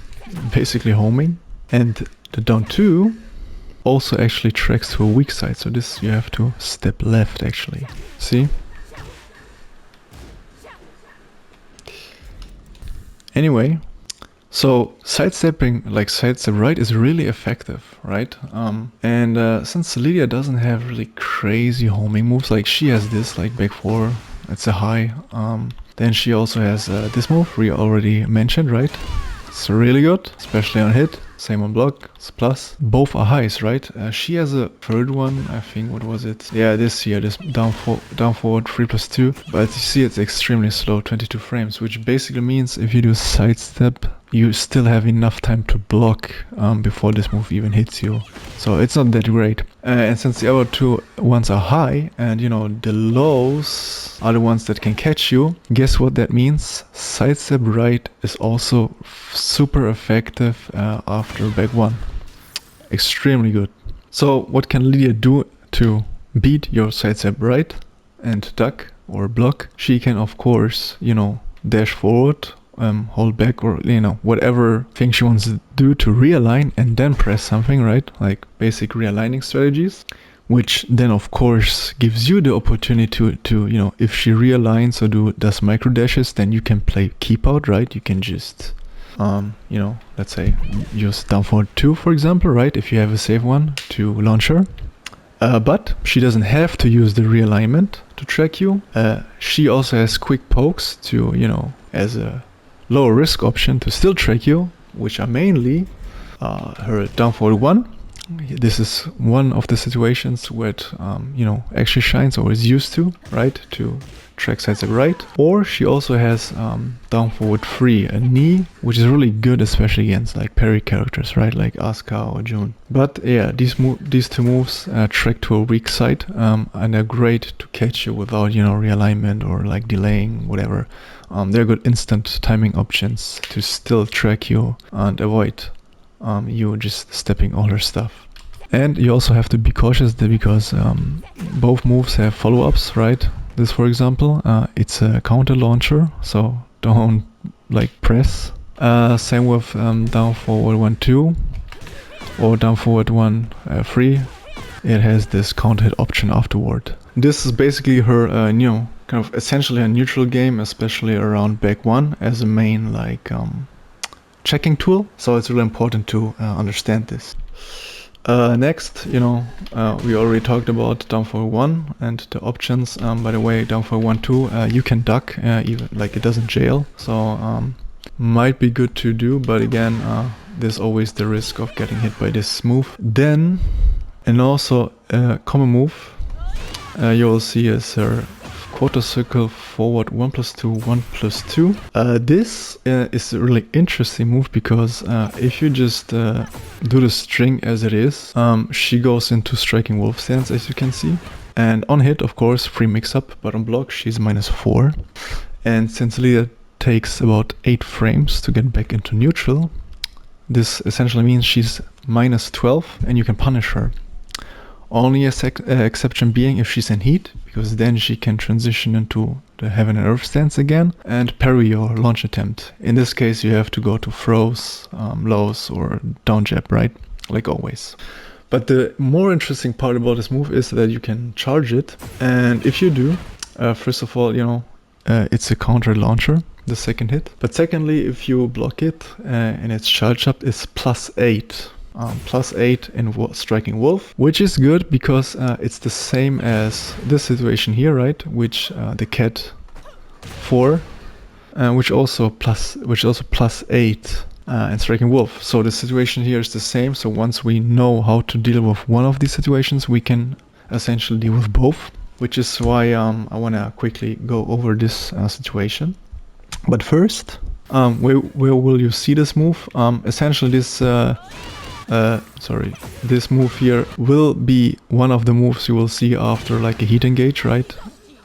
basically homing. And the down 2 also actually tracks to a weak side, so this you have to step left actually. See? Anyway, so sidestepping, like sidestep right, is really effective, right? Since Lidia doesn't have really crazy homing moves, like she has this, like back 4, it's a high. Then she also has this move we already mentioned, right? It's really good, especially on hit. Same on block, it's plus. Both are highs, right? She has a third one, I think, what was it? Yeah, this here, this down forward 3+2. But you see it's extremely slow, 22 frames, which basically means if you do sidestep, you still have enough time to block before this move even hits you. So it's not that great. And since the other two ones are high, and you know, the lows are the ones that can catch you, guess what that means? Sidestep right is also super effective after back 1. Extremely good. So what can Lidia do to beat your sidestep right and duck or block? She can, of course, you know, dash forward, hold back, or you know, whatever thing she wants to do to realign and then press something, right? Like basic realigning strategies, which then of course gives you the opportunity to you know, if she realigns or does micro dashes, then you can play keep out, right? You can just you know, let's say use down forward 2, for example, right? If you have a safe one to launch her. But she doesn't have to use the realignment to track you. She also has quick pokes to, you know, as a lower risk option to still track you, which are mainly her down forward 1. This is one of the situations where it, you know, actually shines or is used to, right? To track sidestep right. Or she also has down forward 3, a knee, which is really good, especially against like parry characters, right? Like Asuka or June. But yeah, these two moves track to a weak side, and they're great to catch you without, you know, realignment or like delaying, whatever. They're good instant timing options to still track you and avoid you just stepping all her stuff. And you also have to be cautious there because both moves have follow-ups, right? This, for example, it's a counter launcher, so don't like press. Same with down forward 1-2 or down forward 1-3. It has this counter hit option afterward. This is basically her, you know, kind of essentially a neutral game, especially around back 1 as a main like checking tool. So it's really important to understand this. Next, you know, we already talked about down forward 1 and the options. By the way, down forward 1-2, you can duck, even like it doesn't jail. So might be good to do, but again, there's always the risk of getting hit by this move. Then, and also a common move you will see is her quarter circle forward 1+2, 1+2. This is a really interesting move because if you just do the string as it is, she goes into striking wolf stance, as you can see. And on hit, of course, free mix-up, but on block she's -4. And since Lidia takes about 8 frames to get back into neutral, this essentially means she's -12 and you can punish her. Only exception being if she's in heat, because then she can transition into the heaven and earth stance again and parry your launch attempt. In this case you have to go to throws, lows or down jab, right? Like always. But the more interesting part about this move is that you can charge it, and if you do, first of all, you know, it's a counter launcher, the second hit. But secondly, if you block it and it's charged up, it's +8. +8 in striking wolf, which is good because it's the same as this situation here, right? Which the cat 4, which also +8 and striking wolf. So the situation here is the same. So once we know how to deal with one of these situations, we can essentially deal with both, which is why I want to quickly go over this situation. But first, where will you see this move? Essentially this this move here will be one of the moves you will see after like a heat engage, right?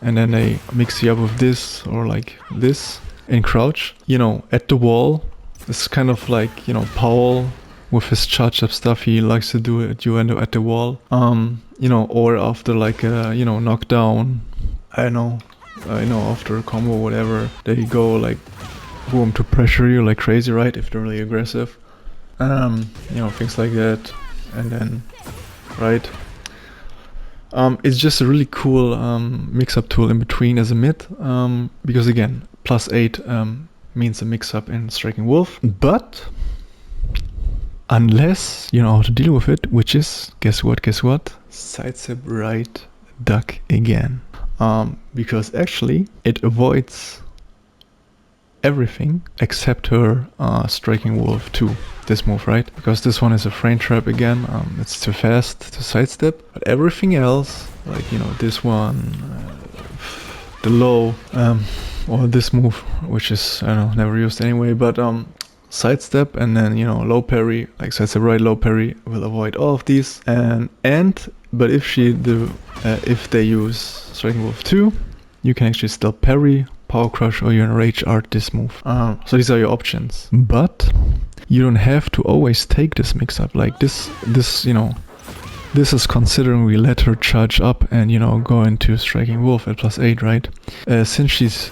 And then they mix you up with this or like this in crouch, you know, at the wall. It's kind of like, you know, Paul with his charge up stuff, he likes to do it at the wall, you know, or after like a, you know, knockdown, I know, after a combo or whatever, they go like boom to pressure you like crazy, right? If they're really aggressive, you know, things like that. And then, right, it's just a really cool mix-up tool in between as a mid, because again, +8 means a mix-up in striking wolf, but unless you know how to deal with it, which is, guess what, sidestep right, duck again, because actually it avoids everything except her striking wolf 2, this move, right? Because this one is a frame trap again, it's too fast to sidestep, but everything else, like, you know, this one, the low, or this move, which is, I don't know, never used anyway, but sidestep and then, you know, low parry, like sidestep right, low parry will avoid all of these, but if they use striking wolf 2, you can actually still parry, power crush, or you rage art this move. So these are your options, but you don't have to always take this mix up. Like this, you know, this is considering we let her charge up and, you know, go into striking wolf at +8, right? Since she's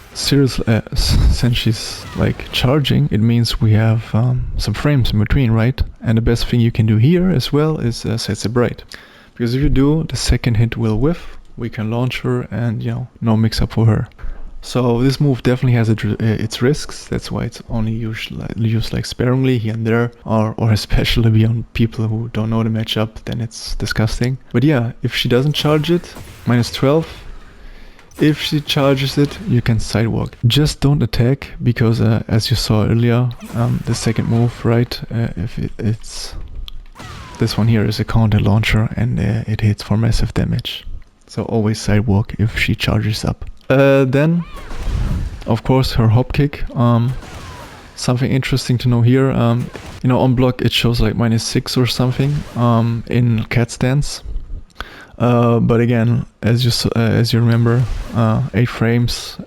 like charging, it means we have some frames in between, right? And the best thing you can do here as well is sidestep right, because if you do, the second hit will whiff. We can launch her and, you know, no mix up for her. So this move definitely has its risks. That's why it's only used like sparingly here and there, or especially beyond people who don't know the matchup, then it's disgusting. But yeah, if she doesn't charge it, -12. If she charges it, you can sidewalk. Just don't attack, because as you saw earlier, the second move, right, if it's this one here is a counter launcher and it hits for massive damage. So always sidewalk if she charges up. Then, of course, her hop kick. Something interesting to know here, you know, on block it shows like -6 or something in cat stance. But again, as you remember, 8 frames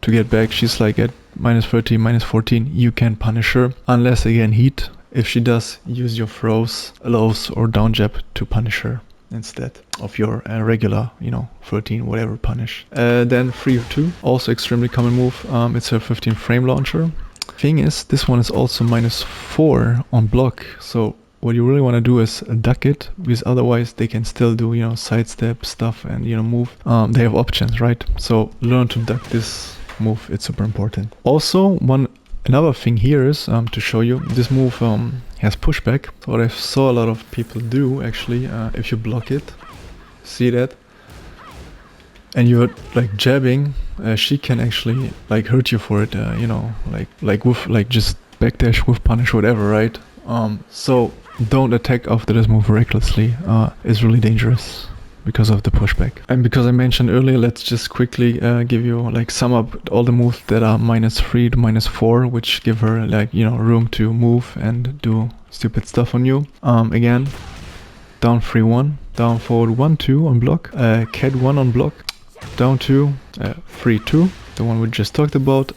to get back. She's like at -13, -14. You can punish her unless again heat. If she does, use your throws, lows, or down jab to punish her instead of your regular, you know, 13 whatever punish. Then 3-2, also extremely common move. It's a 15 frame launcher. Thing is, this one is also -4 on block, so what you really want to do is duck it, because otherwise they can still do, you know, sidestep stuff and, you know, move. They have options, right? So learn to duck this move, it's super important. Also, another thing here is to show you, this move has pushback. So what I saw a lot of people do actually, if you block it, see that, and you're like jabbing, she can actually like hurt you for it, you know, like with like just backdash with punish, whatever, right? So don't attack after this move recklessly. It's really dangerous because of the pushback. And because I mentioned earlier, let's just quickly give you like sum up all the moves that are -3 to -4, which give her like, you know, room to move and do stupid stuff on you. Again, down 3-1, down forward 1-2 on block, cat 1 on block, down 2, 3-2, the one we just talked about,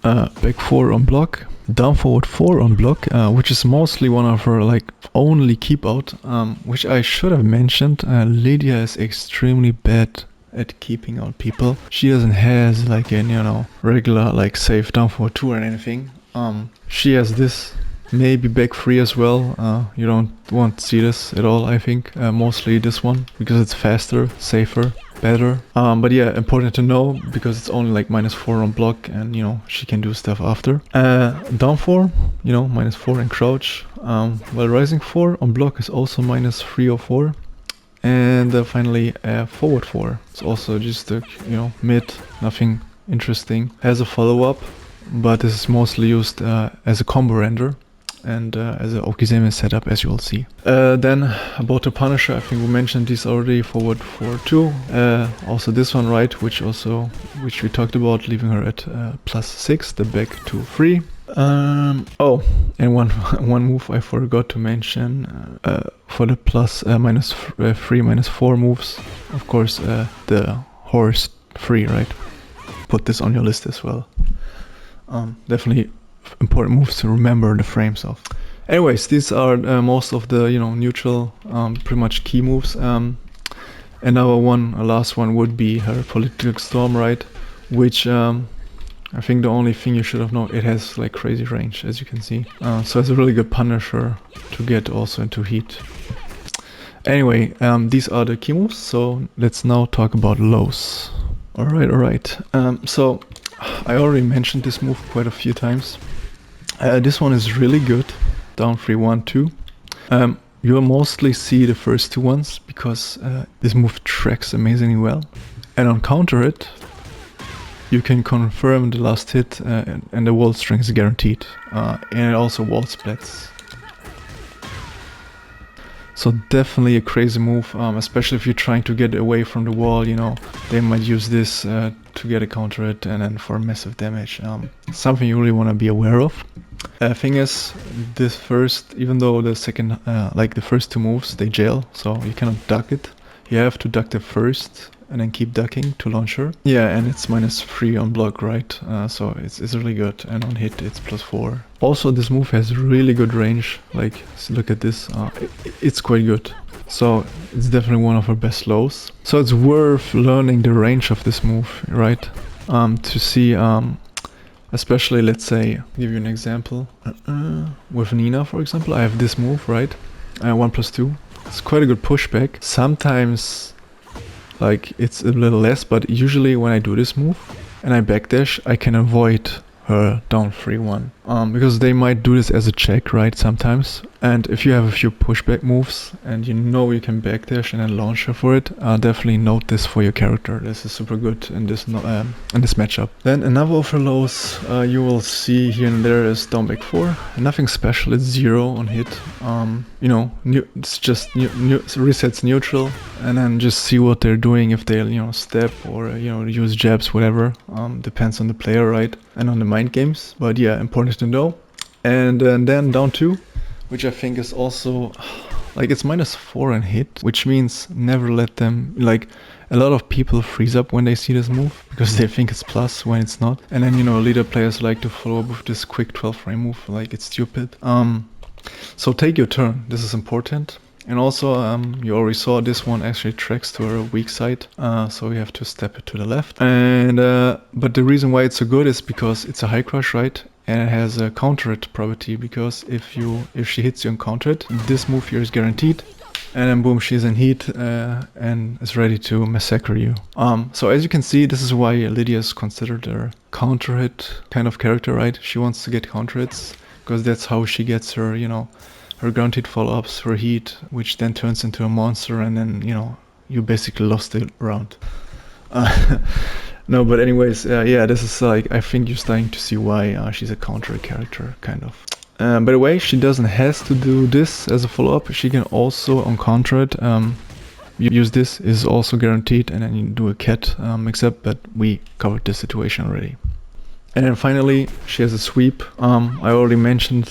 back 4 on block, down forward 4 on block, which is mostly one of her like only keep out, which I should have mentioned. Lidia is extremely bad at keeping out people. She doesn't has like a, you know, regular like safe down forward 2 or anything. She has this, maybe back 3 as well. You don't want to see this at all, I think. Mostly this one, because it's faster, safer, better. But yeah, important to know, because it's only like -4 on block, and, you know, she can do stuff after. Down 4, you know, -4 in crouch. While rising 4 on block is also -3 or 4. And finally forward 4. It's also just a, you know, mid, nothing interesting. Has a follow-up, but this is mostly used as a combo render. and as a Okizeme setup, as you will see. Then about the Punisher, I think we mentioned this already, forward 4-2. Also this one, right, which we talked about, leaving her at +6, the back to 3. Oh, and one move I forgot to mention for the -3, -4 moves. Of course, the horse 3, right? Put this on your list as well. Definitely important moves to remember the frames of. Anyways, these are most of the neutral, pretty much key moves. Another one, a last one, would be her political storm, right? Which I think the only thing you should have known, it has like crazy range, as you can see. So it's a really good Punisher to get also into heat. Anyway, these are the key moves, so let's now talk about lows. Alright. So I already mentioned this move quite a few times. This one is really good, down 3-1-2. You'll mostly see the first two ones because this move tracks amazingly well. And on counter it, you can confirm the last hit and the wall string is guaranteed. And it also wall splits. So definitely a crazy move, especially if you're trying to get away from the wall, they might use this to get a counter hit and then for massive damage. Something you really want to be aware of. Thing is, this first, even though the second, like the first two moves, they jail, so you cannot duck it. You have to duck the first and then keep ducking to launch her. Yeah, and it's -3 on block, right? So it's really good, and on hit it's +4. Also, this move has really good range. Like, look at this. It's quite good. So it's definitely one of our best lows. So it's worth learning the range of this move, right? To see, especially, let's say, give you an example. With Nina, for example, I have this move, right? 1+2. It's quite a good pushback. Sometimes, like, it's a little less, but usually when I do this move and I backdash, I can avoid her down 3-1. Because they might do this as a check, right, sometimes. And if you have a few pushback moves and you can backdash and then launch her for it, definitely note this for your character. This is super good in this matchup. Then another of her lows you will see here and there is down back 4. Nothing special, it's 0 on hit. It's just resets neutral, and then just see what they're doing, if they'll step or use jabs, whatever. Depends on the player, right, and on the mind games. But yeah, important to know. And then down 2, which I think is also, like, it's -4 on hit, which means never let them, like, a lot of people freeze up when they see this move because they think it's plus when it's not. And then, leader players like to follow up with this quick 12 frame move, like, it's stupid. So take your turn, this is important. And also, you already saw this one actually tracks to our weak side, so we have to step it to the left. And but the reason why it's so good is because it's a high crush, right? And it has a counter hit property, because if she hits you on counter hit, this move here is guaranteed, and then boom, she's in heat and is ready to massacre you. So as you can see, this is why Lidia is considered a counter hit kind of character, right? She wants to get counter hits because that's how she gets her, her guaranteed follow-ups, her heat, which then turns into a monster, and then, you basically lost the round. No, but anyways, yeah, this is like, I think you're starting to see why she's a counter character, kind of. By the way, she doesn't have to do this as a follow-up. She can also, on counter it, you use this, is also guaranteed, and then you do a cat mix-up, but we covered this situation already. And then finally, she has a sweep. I already mentioned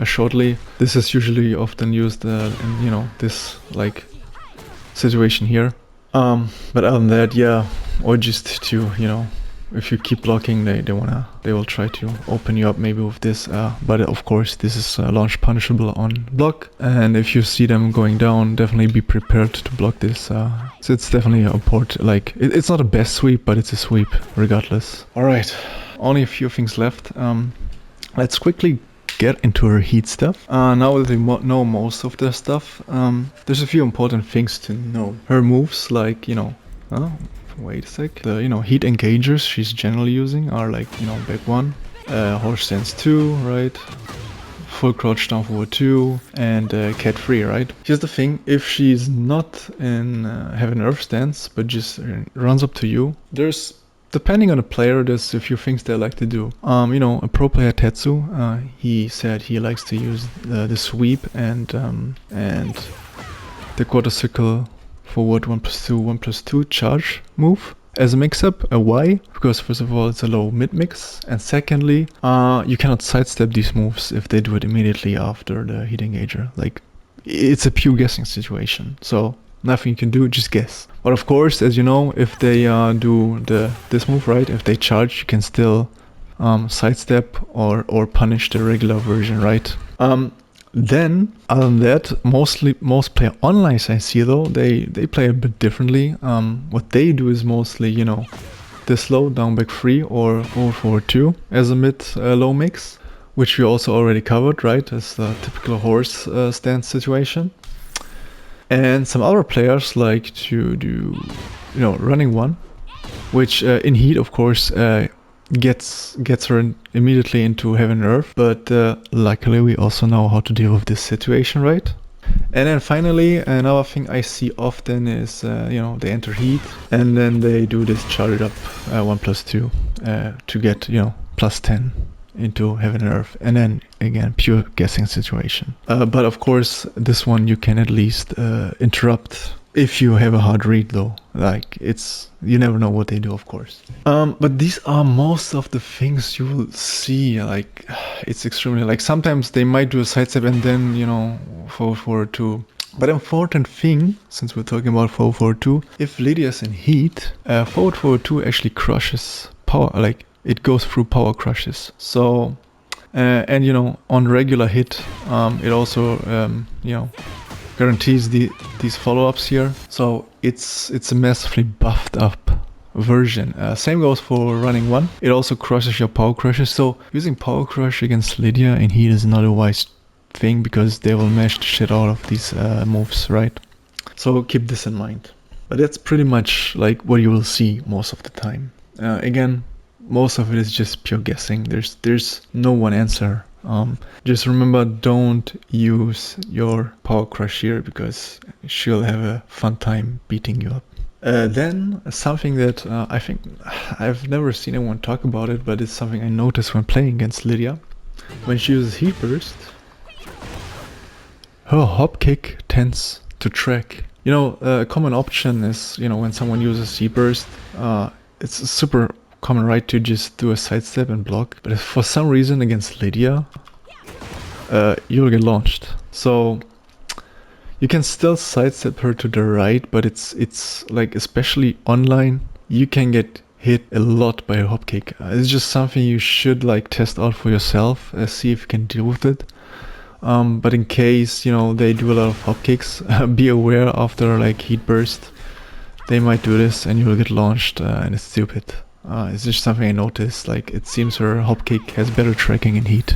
shortly, this is usually often used in, this, like, situation here. But other than that, yeah, or just to, if you keep blocking, they will try to open you up maybe with this. But of course, this is launch punishable on block. And if you see them going down, definitely be prepared to block this. So it's definitely a port, like, it's not a best sweep, but it's a sweep regardless. All right, only a few things left. Let's quickly get into her heat stuff. Now that we know most of the stuff, there's a few important things to know. Her moves, like, wait a sec. The, heat engagers she's generally using are like, back 1, horse stance 2, right? Full crouch down forward 2, and cat 3, right? Here's the thing, if she's not in heaven earth stance, but just runs up to you, there's Depending on the player, there's a few things they like to do. You know, a pro player Tetsu, he said he likes to use the sweep and the quarter circle forward 1+2, 1+2 charge move as a mix-up. Why? Because first of all, it's a low mid-mix, and secondly, you cannot sidestep these moves if they do it immediately after the heat engager. Like, it's a pure guessing situation. So nothing you can do, just guess. But of course, as you know, if they do this move right, if they charge, you can still sidestep or punish the regular version, right? Then, other than that, most player online I see though, they play a bit differently. What they do is mostly, you know, this low down back 3 or forward 2 as a mid-low mix, which we also already covered, right? As the typical horse stance situation. And some other players like to do, you know, running 1, which in heat, of course, gets her immediately into heaven and earth. But luckily, we also know how to deal with this situation, right? And then finally, another thing I see often is, you know, they enter heat and then they do this charged up 1+2 to get, you know, +10 into heaven and earth, and then again pure guessing situation. But of course this one you can at least interrupt if you have a hard read though. Like, it's, you never know what they do, of course. But these are most of the things you will see. Like, it's extremely, like, sometimes they might do a sidestep and then, you know, forward 2. But important thing, since we're talking about forward 2, if Lydia's in heat, forward 2 actually crushes power, like it goes through power crushes. So, and you know, on regular hit, it also, you know, guarantees these follow-ups here. So it's a massively buffed up version. Same goes for running 1. It also crushes your power crushes. So using power crush against Lidia in heat is not a wise thing because they will mash the shit out of these moves, right? So keep this in mind. But that's pretty much like what you will see most of the time. Again, most of it is just pure guessing. There's no one answer. Just remember, don't use your power crush here because she'll have a fun time beating you up. Then something that I think I've never seen anyone talk about it, but it's something I noticed when playing against Lidia. When she uses heat burst, her hop kick tends to track. You know, a common option is, you know, when someone uses heat burst, it's a super common, right, to just do a sidestep and block. But if for some reason against Lidia, you'll get launched. So you can still sidestep her to the right, but it's like, especially online, you can get hit a lot by a hop kick. It's just something you should like test out for yourself, see if you can deal with it. But in case, you know, they do a lot of hop kicks, be aware after like heat burst, they might do this and you'll get launched, and it's stupid. It's just something I noticed, like it seems her hop kick has better tracking in heat.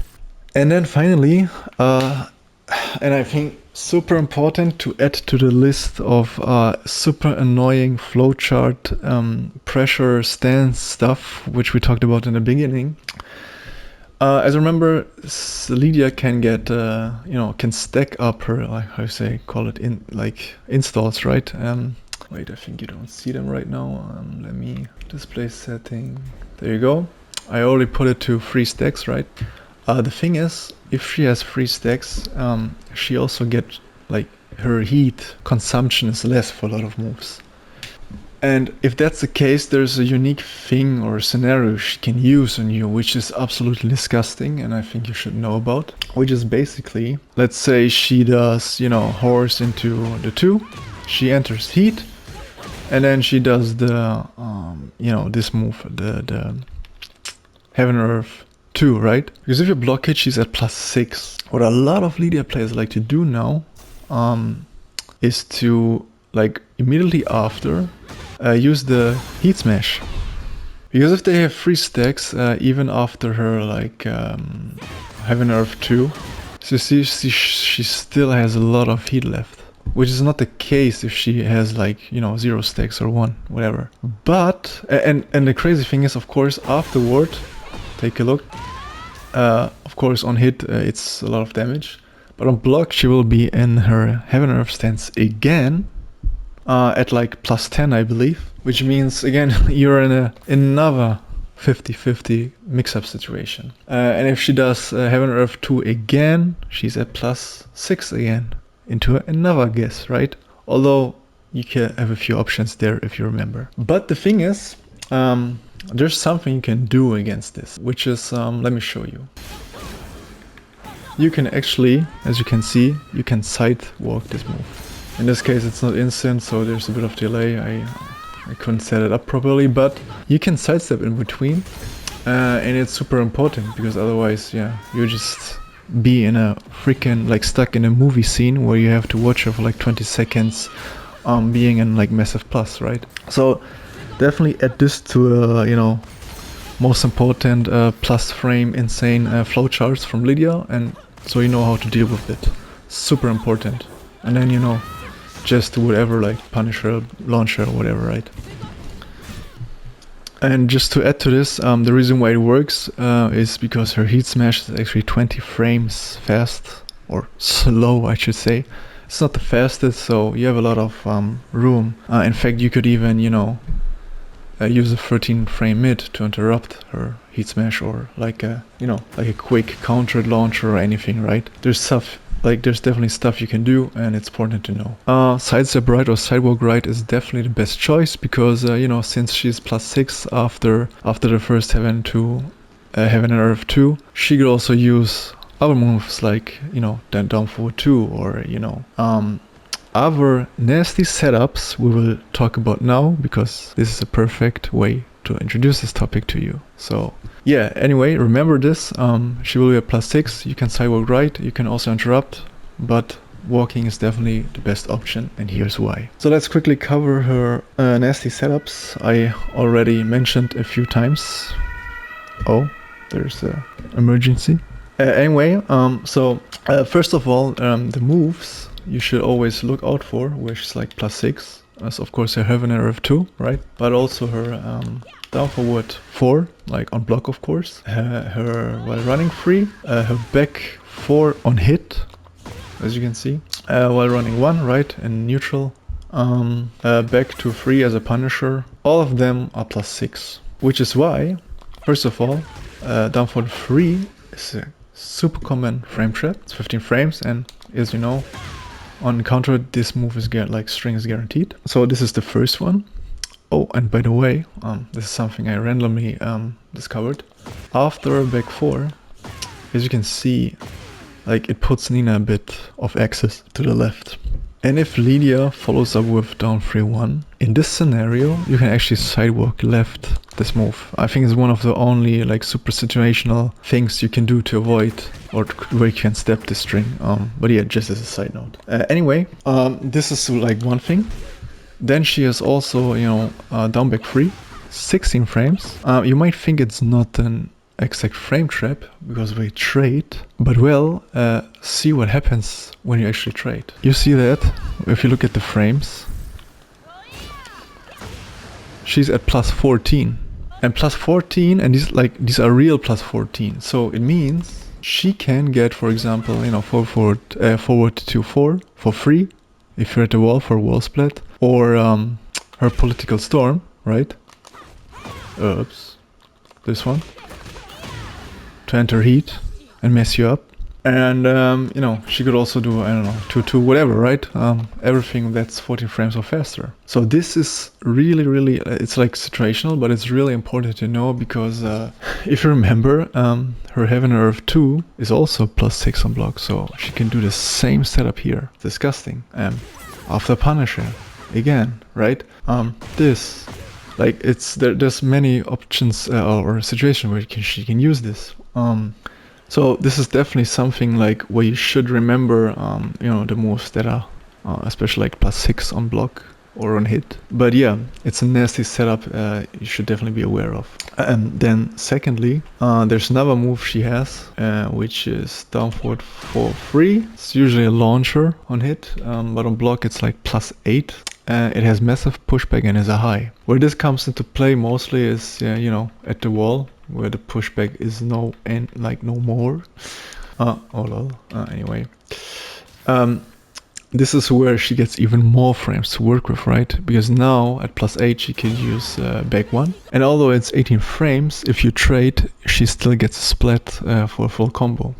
And then finally, and I think super important to add to the list of super annoying flowchart pressure stance stuff, which we talked about in the beginning. As I remember, Lidia can get, you know, can stack up her, like, how you say, call it in, like installs, right? Wait, I think you don't see them right now. Let me display setting. There you go. I already put it to 3 stacks, right? The thing is, if she has 3 stacks, she also gets, like, her heat consumption is less for a lot of moves. And if that's the case, there's a unique thing or scenario she can use on you, which is absolutely disgusting, and I think you should know about. Which is basically, let's say she does, you know, horse into the 2, she enters heat, and then she does the, you know, this move, the Heaven and Earth 2, right? Because if you block it, she's at +6. What a lot of Lidia players like to do now is to, like, immediately after, use the heat smash. Because if they have 3 stacks, even after her, like, Heaven and Earth 2, so see, she still has a lot of heat left. Which is not the case if she has, like, you know, 0 stacks or 1, whatever. But, and the crazy thing is, of course, afterward, take a look. Of course, on hit, it's a lot of damage. But on block, she will be in her Heaven and Earth stance again, at like +10, I believe. which means again you're in another 50-50 mix-up situation. And if she does Heaven and Earth 2 again, she's at +6 again into another guess, right? Although you can have a few options there if you remember. But the thing is, there's something you can do against this, which is, let me show you. You can actually, as you can see, you can sidewalk this move. In this case it's not instant, so there's a bit of delay. I couldn't set it up properly, but you can sidestep in between, and it's super important because otherwise, yeah, you just be in a freaking, like, stuck in a movie scene where you have to watch it for like 20 seconds, being in like massive plus, right? So definitely add this to you know, most important plus frame insane flowcharts from Lidia, and so you know how to deal with it. Super important. And then, you know, just do whatever, like Punisher, launcher, whatever, right? And just to add to this, the reason why it works is because her heat smash is actually 20 frames fast, or slow I should say. It's not the fastest, so you have a lot of room. In fact, you could even, you know, use a 13 frame mid to interrupt her heat smash, or like a, you know, like a quick counter launcher or anything, right? There's stuff, like there's definitely stuff you can do, and it's important to know. Sidestep right or sidewalk right is definitely the best choice because you know, since she's +6 after the first Heaven and Earth 2, she could also use other moves like, you know, down forward 2, or you know, other nasty setups we will talk about now, because this is a perfect way to introduce this topic to you. So yeah, anyway, remember this, she will be at +6, you can sidewalk right, you can also interrupt, but walking is definitely the best option, and here's why. So let's quickly cover her nasty setups. I already mentioned a few times. Oh, there's an emergency. Anyway, so first of all, the moves you should always look out for, where she's like +6, as of course her Heaven and Earth 2, right? But also her down forward 4, like on block of course, her while running 3, her back 4 on hit, as you can see, while running 1, right, in neutral, back to 3 as a Punisher. All of them are +6, which is why, first of all, down forward 3 is a super common frame trap. It's 15 frames, and as you know, on counter this move is like string is guaranteed. So this is the first one. Oh, and by the way, this is something I randomly discovered. After back 4, as you can see, like it puts Nina a bit of access to the left. And if Lidia follows up with down 3-1, in this scenario, you can actually sidewalk left this move. I think it's one of the only like super situational things you can do to avoid, or where you can step the string. But yeah, just as a side note. Anyway, this is like one thing. Then she has also, you know, down back 3, 16 frames. You might think it's not an exact frame trap because we trade, but well, see what happens when you actually trade. You see that if you look at the frames, she's at +14, and +14, and these are real +14. So it means she can get, for example, you know, forward to 4 for free if you're at the wall for a wall split, or her political storm, right? Oops, this one, to enter heat and mess you up. And you know, she could also do, I don't know, 2-2, whatever, right? Everything that's 14 frames or faster. So this is really, it's like situational, but it's really important to know, because if you remember, her Heaven and Earth 2 is also +6 on block, so she can do the same setup here. Disgusting. After Punisher, again, right? This, like, it's there's many options or a situation where she can use this. So this is definitely something like where you should remember, you know, the moves that are especially like +6 on block or on hit. But yeah, it's a nasty setup you should definitely be aware of. And then secondly, there's another move she has, which is down forward for 3. It's usually a launcher on hit, but on block it's like +8. It has massive pushback and is a high. Where this comes into play mostly is, you know, at the wall, where the pushback is no more. Oh lol. Anyway, this is where she gets even more frames to work with, right? Because now at +8 she can use back 1. And although it's 18 frames, if you trade, she still gets a split for a full combo.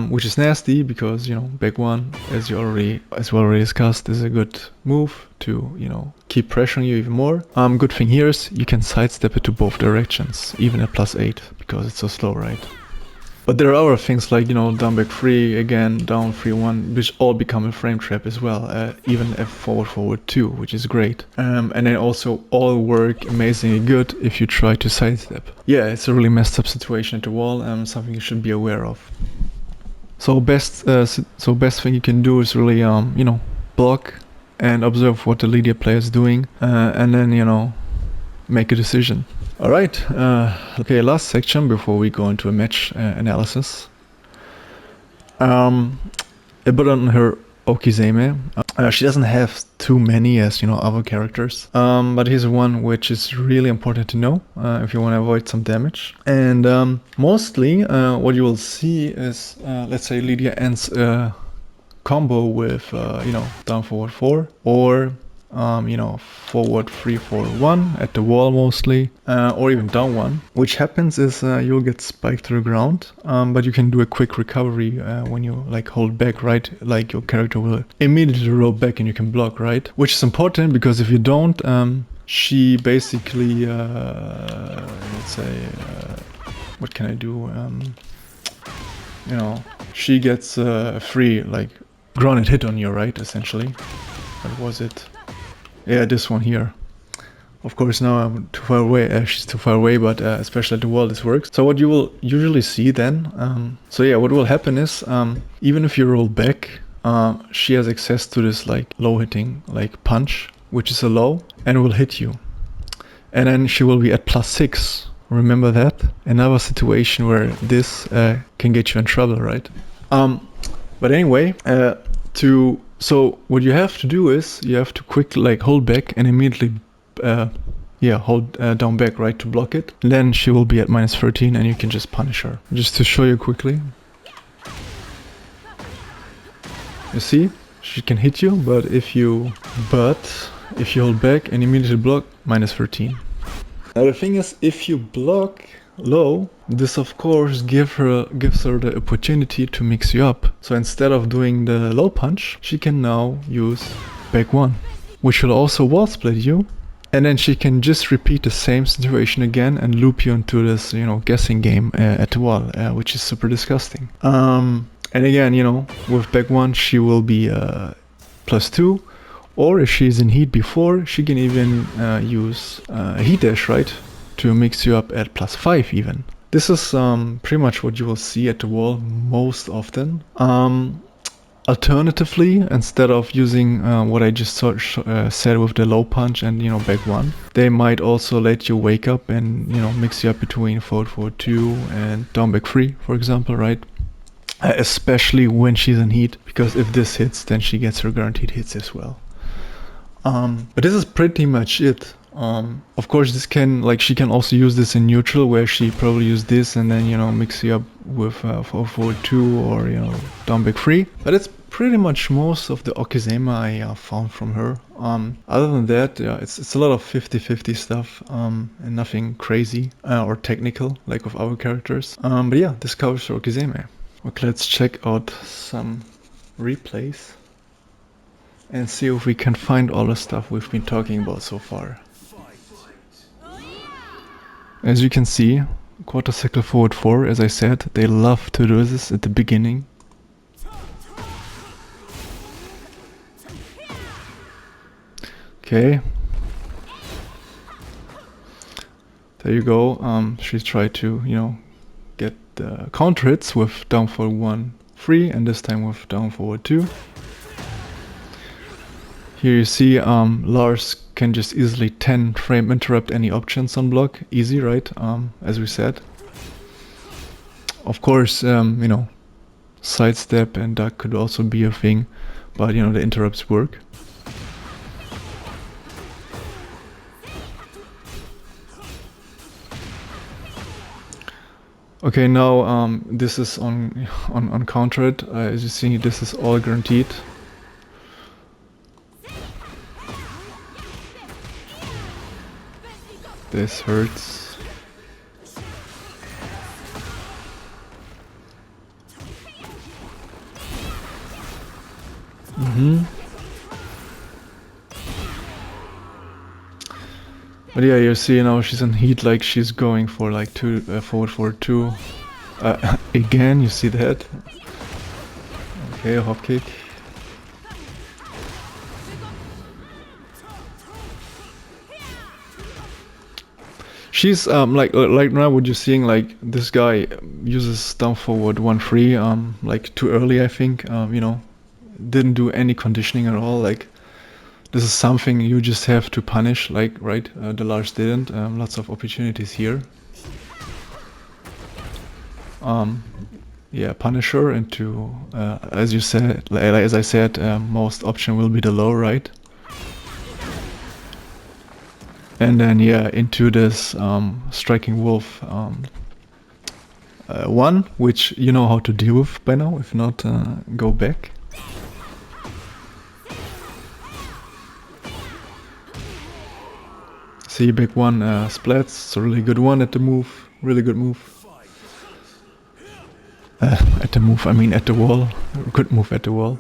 Which is nasty because, you know, back 1, as we already discussed, is a good move to, you know, keep pressuring you even more. Good thing here is you can sidestep it to both directions, even at +8, because it's so slow, right? But there are other things like, you know, down back 3, again, down 3-1, which all become a frame trap as well, even F forward 2, which is great. And they also all work amazingly good if you try to sidestep. Yeah, it's a really messed up situation at the wall, something you should be aware of. So best thing you can do is really, you know, block and observe what the Lidia player is doing, and then, you know, make a decision. Alright, okay, last section before we go into a match analysis. A bit on her Okizeme. She doesn't have too many as, you know, other characters, but here's one which is really important to know if you want to avoid some damage. And mostly what you will see is, let's say Lidia ends a combo with, you know, down forward 4, or you know, forward 3-4-1 at the wall mostly, or even down 1. Which happens is you'll get spiked to the ground, but you can do a quick recovery when you like hold back, right? Like your character will immediately roll back and you can block, right? Which is important because if you don't, she basically, let's say, what can I do? You know, she gets a free like grounded hit on you, right? Essentially. What was it? Yeah, this one here. Of course, now I'm too far away. She's too far away, but especially at the wall, this works. So what you will usually see then, so yeah, what will happen is, even if you roll back, she has access to this like low hitting like punch, which is a low, and will hit you. And then she will be at +6. Remember that? Another situation where this can get you in trouble, right? But anyway, so what you have to do is you have to quickly like hold back and immediately hold down back, right, to block it. Then she will be at -13 and you can just punish her. Just to show you quickly. You see? She can hit you, but if you hold back and immediately block, -13. Now the thing is, if you block low, this of course gives her the opportunity to mix you up. So instead of doing the low punch, she can now use back 1, which will also wall split you, and then she can just repeat the same situation again and loop you into this, you know, guessing game at the wall, which is super disgusting. And again, you know, with back 1 she will be +2, or if she's in heat before, she can even use a heat dash, right, to mix you up at +5 even. This is pretty much what you will see at the wall most often. Alternatively, instead of using what I just said with the low punch and, you know, back 1, they might also let you wake up and, you know, mix you up between forward 2 and down back 3, for example, right? Especially when she's in heat, because if this hits, then she gets her guaranteed hits as well. But this is pretty much it. Of course, this can, like, she can also use this in neutral, where she probably use this and then, you know, mix you up with forward 2 or, you know, down back 3. But it's pretty much most of the Okizeme I found from her. Other than that, yeah, it's a lot of 50-50 stuff, and nothing crazy or technical like with our characters. But yeah, this covers for Okizeme. Okay, let's check out some replays and see if we can find all the stuff we've been talking about so far. As you can see, quarter cycle forward 4, as I said, they love to do this at the beginning. Okay. There you go. She tried to, you know, get the counter hits with down forward 1, 3, and this time with down forward 2. Here you see Lars can just easily 10 frame interrupt any options on block. Easy, right? As we said. Of course, you know, sidestep and duck could also be a thing, but, you know, the interrupts work. Okay, now this is on countered. As you see, this is all guaranteed. This hurts. But yeah, you see now she's in heat, like she's going for like forward for 2. Again, you see that? Okay, hop kick. She's like now what you're seeing, like this guy uses down forward 1-3 like too early, I think. You know, didn't do any conditioning at all. Like this is something you just have to punish, like, right? The Lars didn't. Lots of opportunities here. Yeah, punish her into, as you said, as I said, most option will be the low, right? And then yeah, into this striking wolf 1, which you know how to deal with by now. If not, go back. See, big 1 splats. It's a really good one at the move. Really good move. At the move, I mean at the wall. Good move at the wall.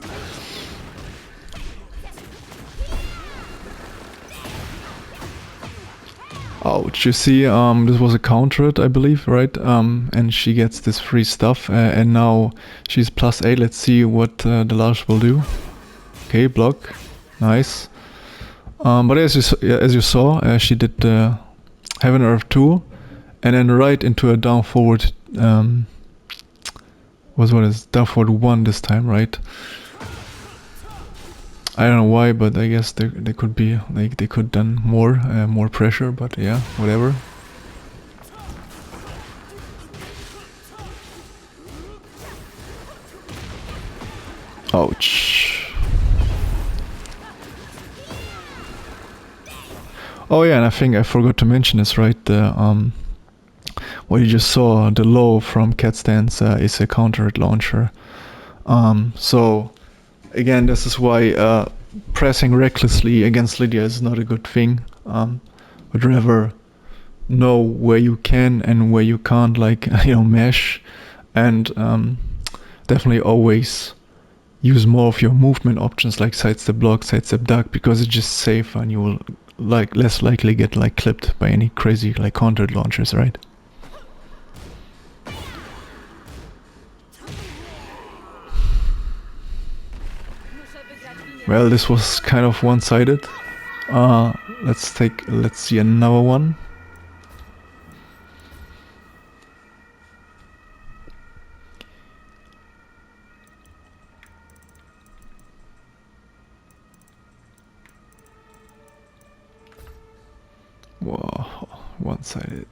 Ouch, you see, this was a countered, I believe, right? And she gets this free stuff, and now she's +8. Let's see what the Lars will do. Okay, block. Nice. But as you saw, she did Heaven Earth 2, and then right into a down forward, what is down forward 1 this time, right? I don't know why, but I guess they could be like they could done more pressure, but yeah, whatever. Ouch. Oh yeah, and I think I forgot to mention this, right? The what you just saw, the low from Cat Stance is a countered launcher. So again, this is why pressing recklessly against Lidia is not a good thing. But rather know where you can and where you can't, like, you know, mesh, and definitely always use more of your movement options like sidestep block, sidestep duck, because it's just safer and you will like less likely get like clipped by any crazy like countered launchers, right? Well, this was kind of one-sided. Let's see another one. Whoa, one-sided.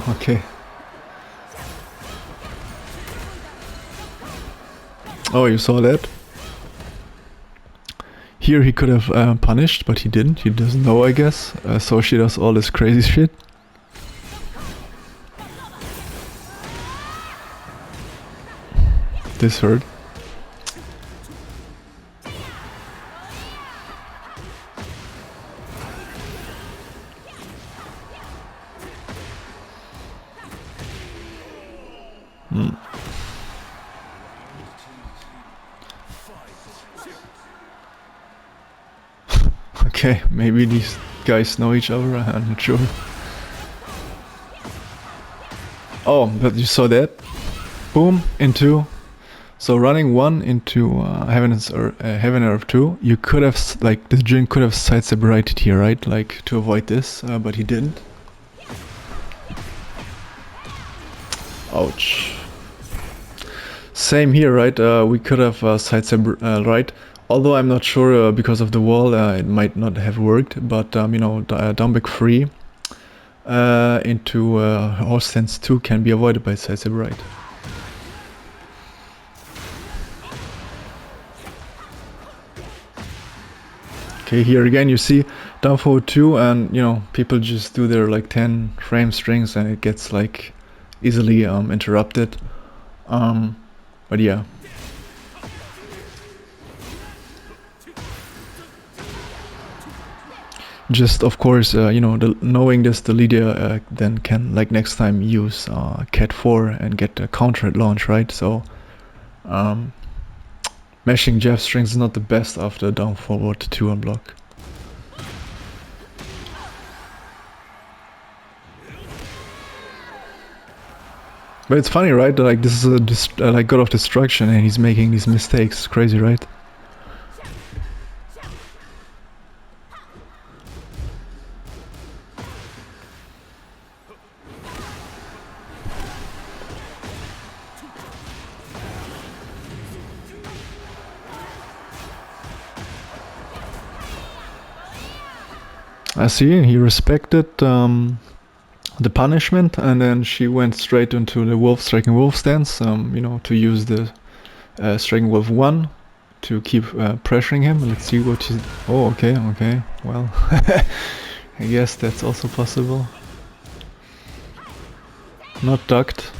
Okay. Oh, you saw that? Here he could have punished, but he didn't. He doesn't know, I guess. So she does all this crazy shit. This hurt. Okay, maybe these guys know each other, I'm not sure. Oh, but you saw that? Boom, into... So running 1 into Heaven Earth 2, you could have, like, this Jin could have side separated here, right? Like, to avoid this, but he didn't. Ouch. Same here, right? We could have side separated, right? Although I'm not sure, because of the wall, it might not have worked, but, you know, down back 3 into HRS Stance 2 can be avoided by side separate. Okay, here again you see down forward 2, and you know, people just do their like 10 frame strings and it gets like easily interrupted. But yeah. Just of course, you know, knowing this, the Lidia then can like next time use Cat 4 and get a counter at launch, right? So mashing Jeff strings is not the best after down forward 2 on block. But it's funny, right? Like this is a like God of Destruction, and he's making these mistakes. It's crazy, right? I see. He respected the punishment, and then she went straight into the striking wolf stance. You know, to use the striking wolf 1 to keep pressuring him. Let's see what he's... Oh, okay, okay. Well, I guess that's also possible. Not ducked.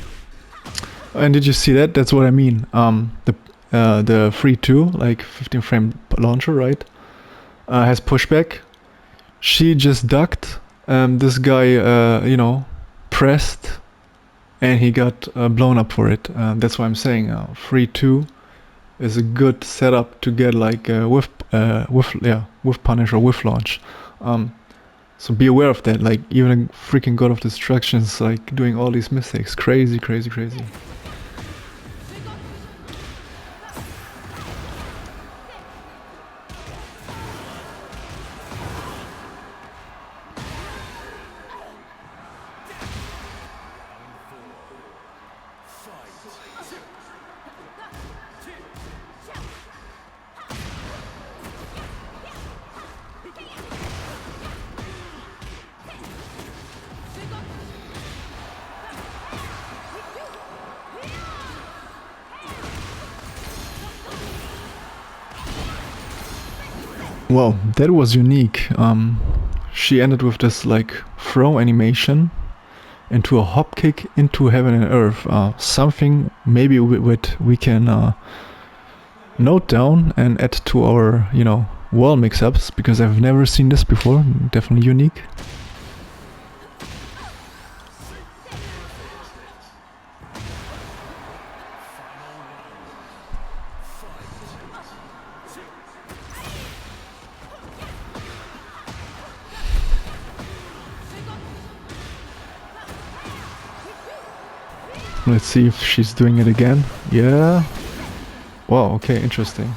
And did you see that? That's what I mean. The free 2, like 15 frame launcher, right? Has pushback. She just ducked. This guy, you know, pressed, and he got blown up for it. That's why I'm saying free 2 is a good setup to get like whiff punish or whiff launch. So be aware of that. Like even a freaking God of Destruction's like doing all these mistakes. Crazy, crazy, crazy. Well, that was unique. She ended with this like throw animation into a hop kick into heaven and earth. Something maybe we can note down and add to our, you know, wall mix-ups, because I've never seen this before. Definitely unique. Let's see if she's doing it again. Yeah. Wow, okay, interesting.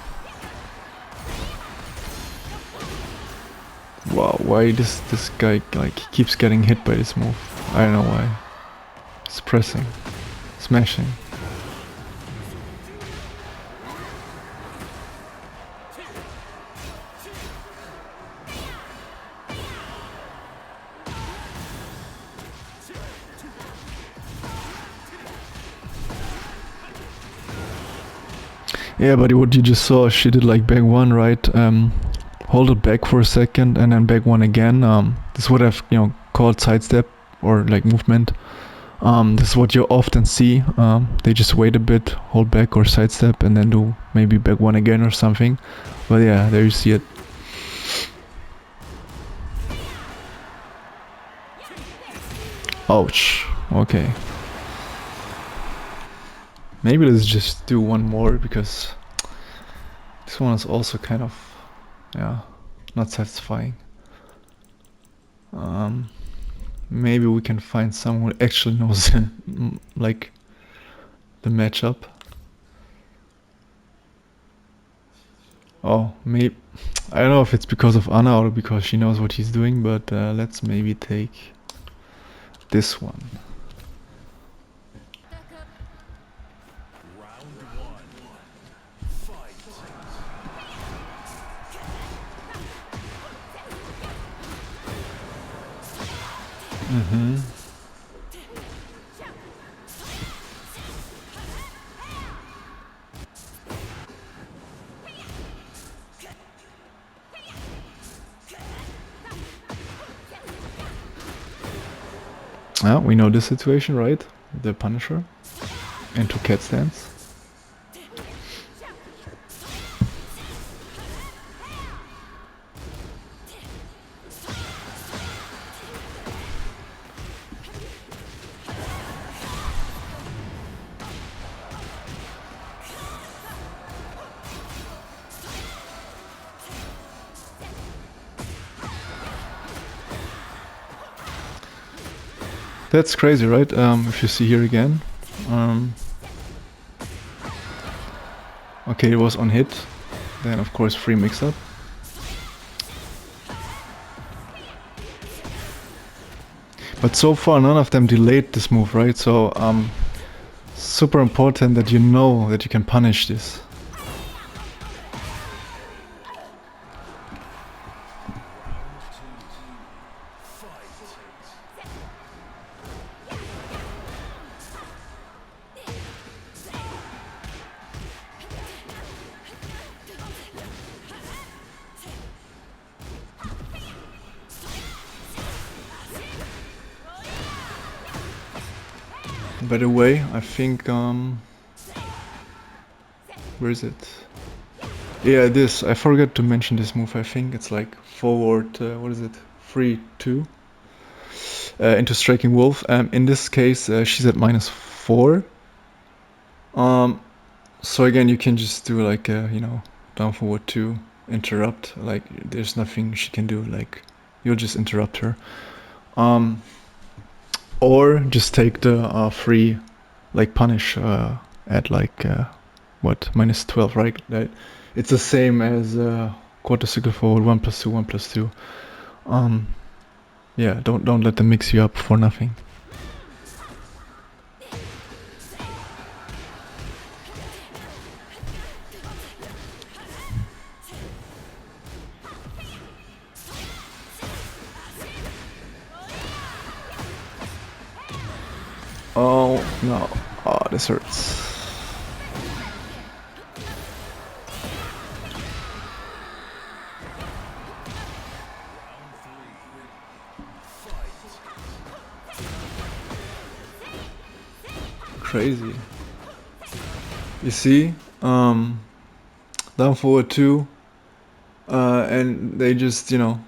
Wow, why this guy like keeps getting hit by this move? I don't know why. It's pressing. Smashing. Yeah, but what you just saw, she did like back 1, right? Hold it back for a second and then back 1 again. This is what I've, you know, called sidestep or like movement. This is what you often see. They just wait a bit, hold back or sidestep, and then do maybe back 1 again or something. But yeah, there you see it. Ouch. Okay. Maybe let's just do one more, because this one is also kind of, yeah, not satisfying. Maybe we can find someone who actually knows like the matchup. Oh, maybe I don't know if it's because of Anna or because she knows what he's doing, but let's maybe take this one. Mm-hmm. We know this situation, right? the Punisher into cat stance. That's crazy, right? If you see here again. Okay, it was on hit. Then of course free mix-up. But so far none of them delayed this move, right? So super important that you know that you can punish this. By the way, I think where is it? Yeah, this, I forgot to mention this move. I think it's like forward, what is it? 3-2 into striking wolf. In this case, she's at -4. So again, you can just do like a, you know, down forward 2, interrupt. Like there's nothing she can do. Like you'll just interrupt her. Or just take the free, like punish at like what, -12, right? It's the same as quarter circle forward 1+2, 1+2. Yeah, don't let them mix you up for nothing. Oh no, oh this hurts. Crazy. You see, down forward 2, and they just, you know,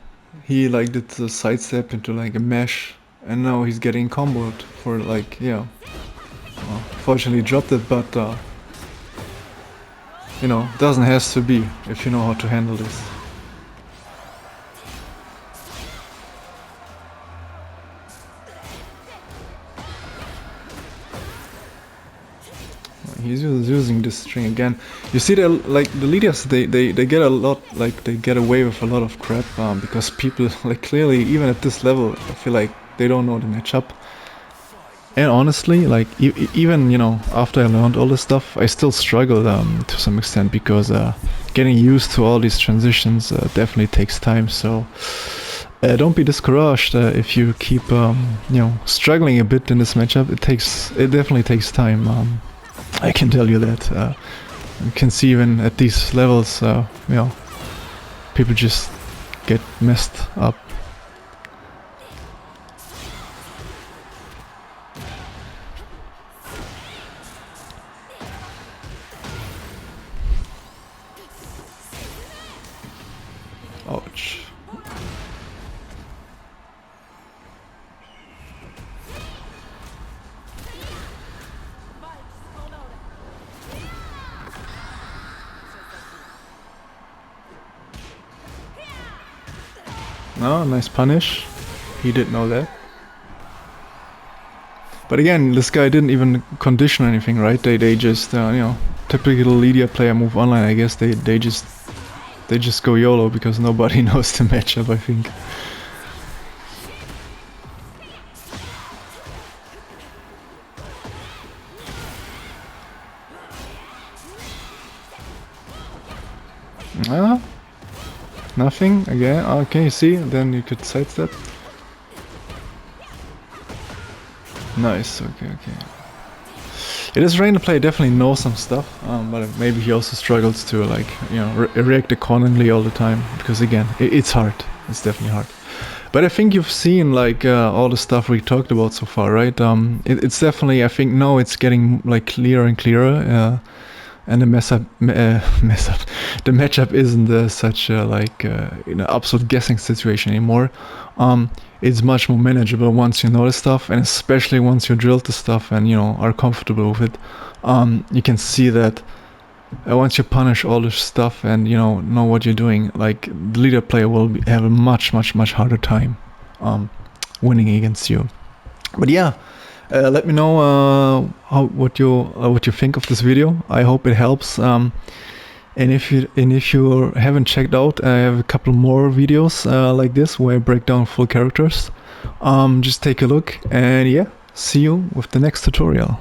he like did the sidestep into like a mesh, and now he's getting comboed for like, yeah. Well, fortunately dropped it, but you know, doesn't have to be if you know how to handle this. He's using this string again. You see, like the Lidias, they get a lot, like they get away with a lot of crap because people, like clearly, even at this level, I feel like they don't know the matchup. And honestly, like even, you know, after I learned all this stuff, I still struggle to some extent because getting used to all these transitions definitely takes time. So don't be discouraged if you keep, you know, struggling a bit in this matchup. It definitely takes time. I can tell you that. You can see even at these levels, you know, people just get messed up. Ouch. Oh, nice punish. He didn't know that. But again, this guy didn't even condition anything, right? They just, you know, typical Lidia player move online. I guess they just go YOLO because nobody knows the matchup, I think. Ah, nothing again. Okay, you see, then you could sidestep. Nice. Okay. It is Rain to play definitely knows some stuff, but maybe he also struggles to like, you know, react accordingly all the time because again, it's hard. It's definitely hard. But But I think you've seen like all the stuff we talked about so far, right? It's definitely, I think now it's getting like clearer and clearer, and the the matchup isn't such a like absolute guessing situation anymore. It's much more manageable once you know the stuff, and especially once you drilled the stuff and are comfortable with it. You can see that once you punish all this stuff and know what you're doing, like the leader player will have a much harder time winning against you. But yeah, let me know what you think of this video. I hope it helps. And if you haven't checked out, I have a couple more videos like this where I break down full characters. Just take a look, and yeah, see you with the next tutorial.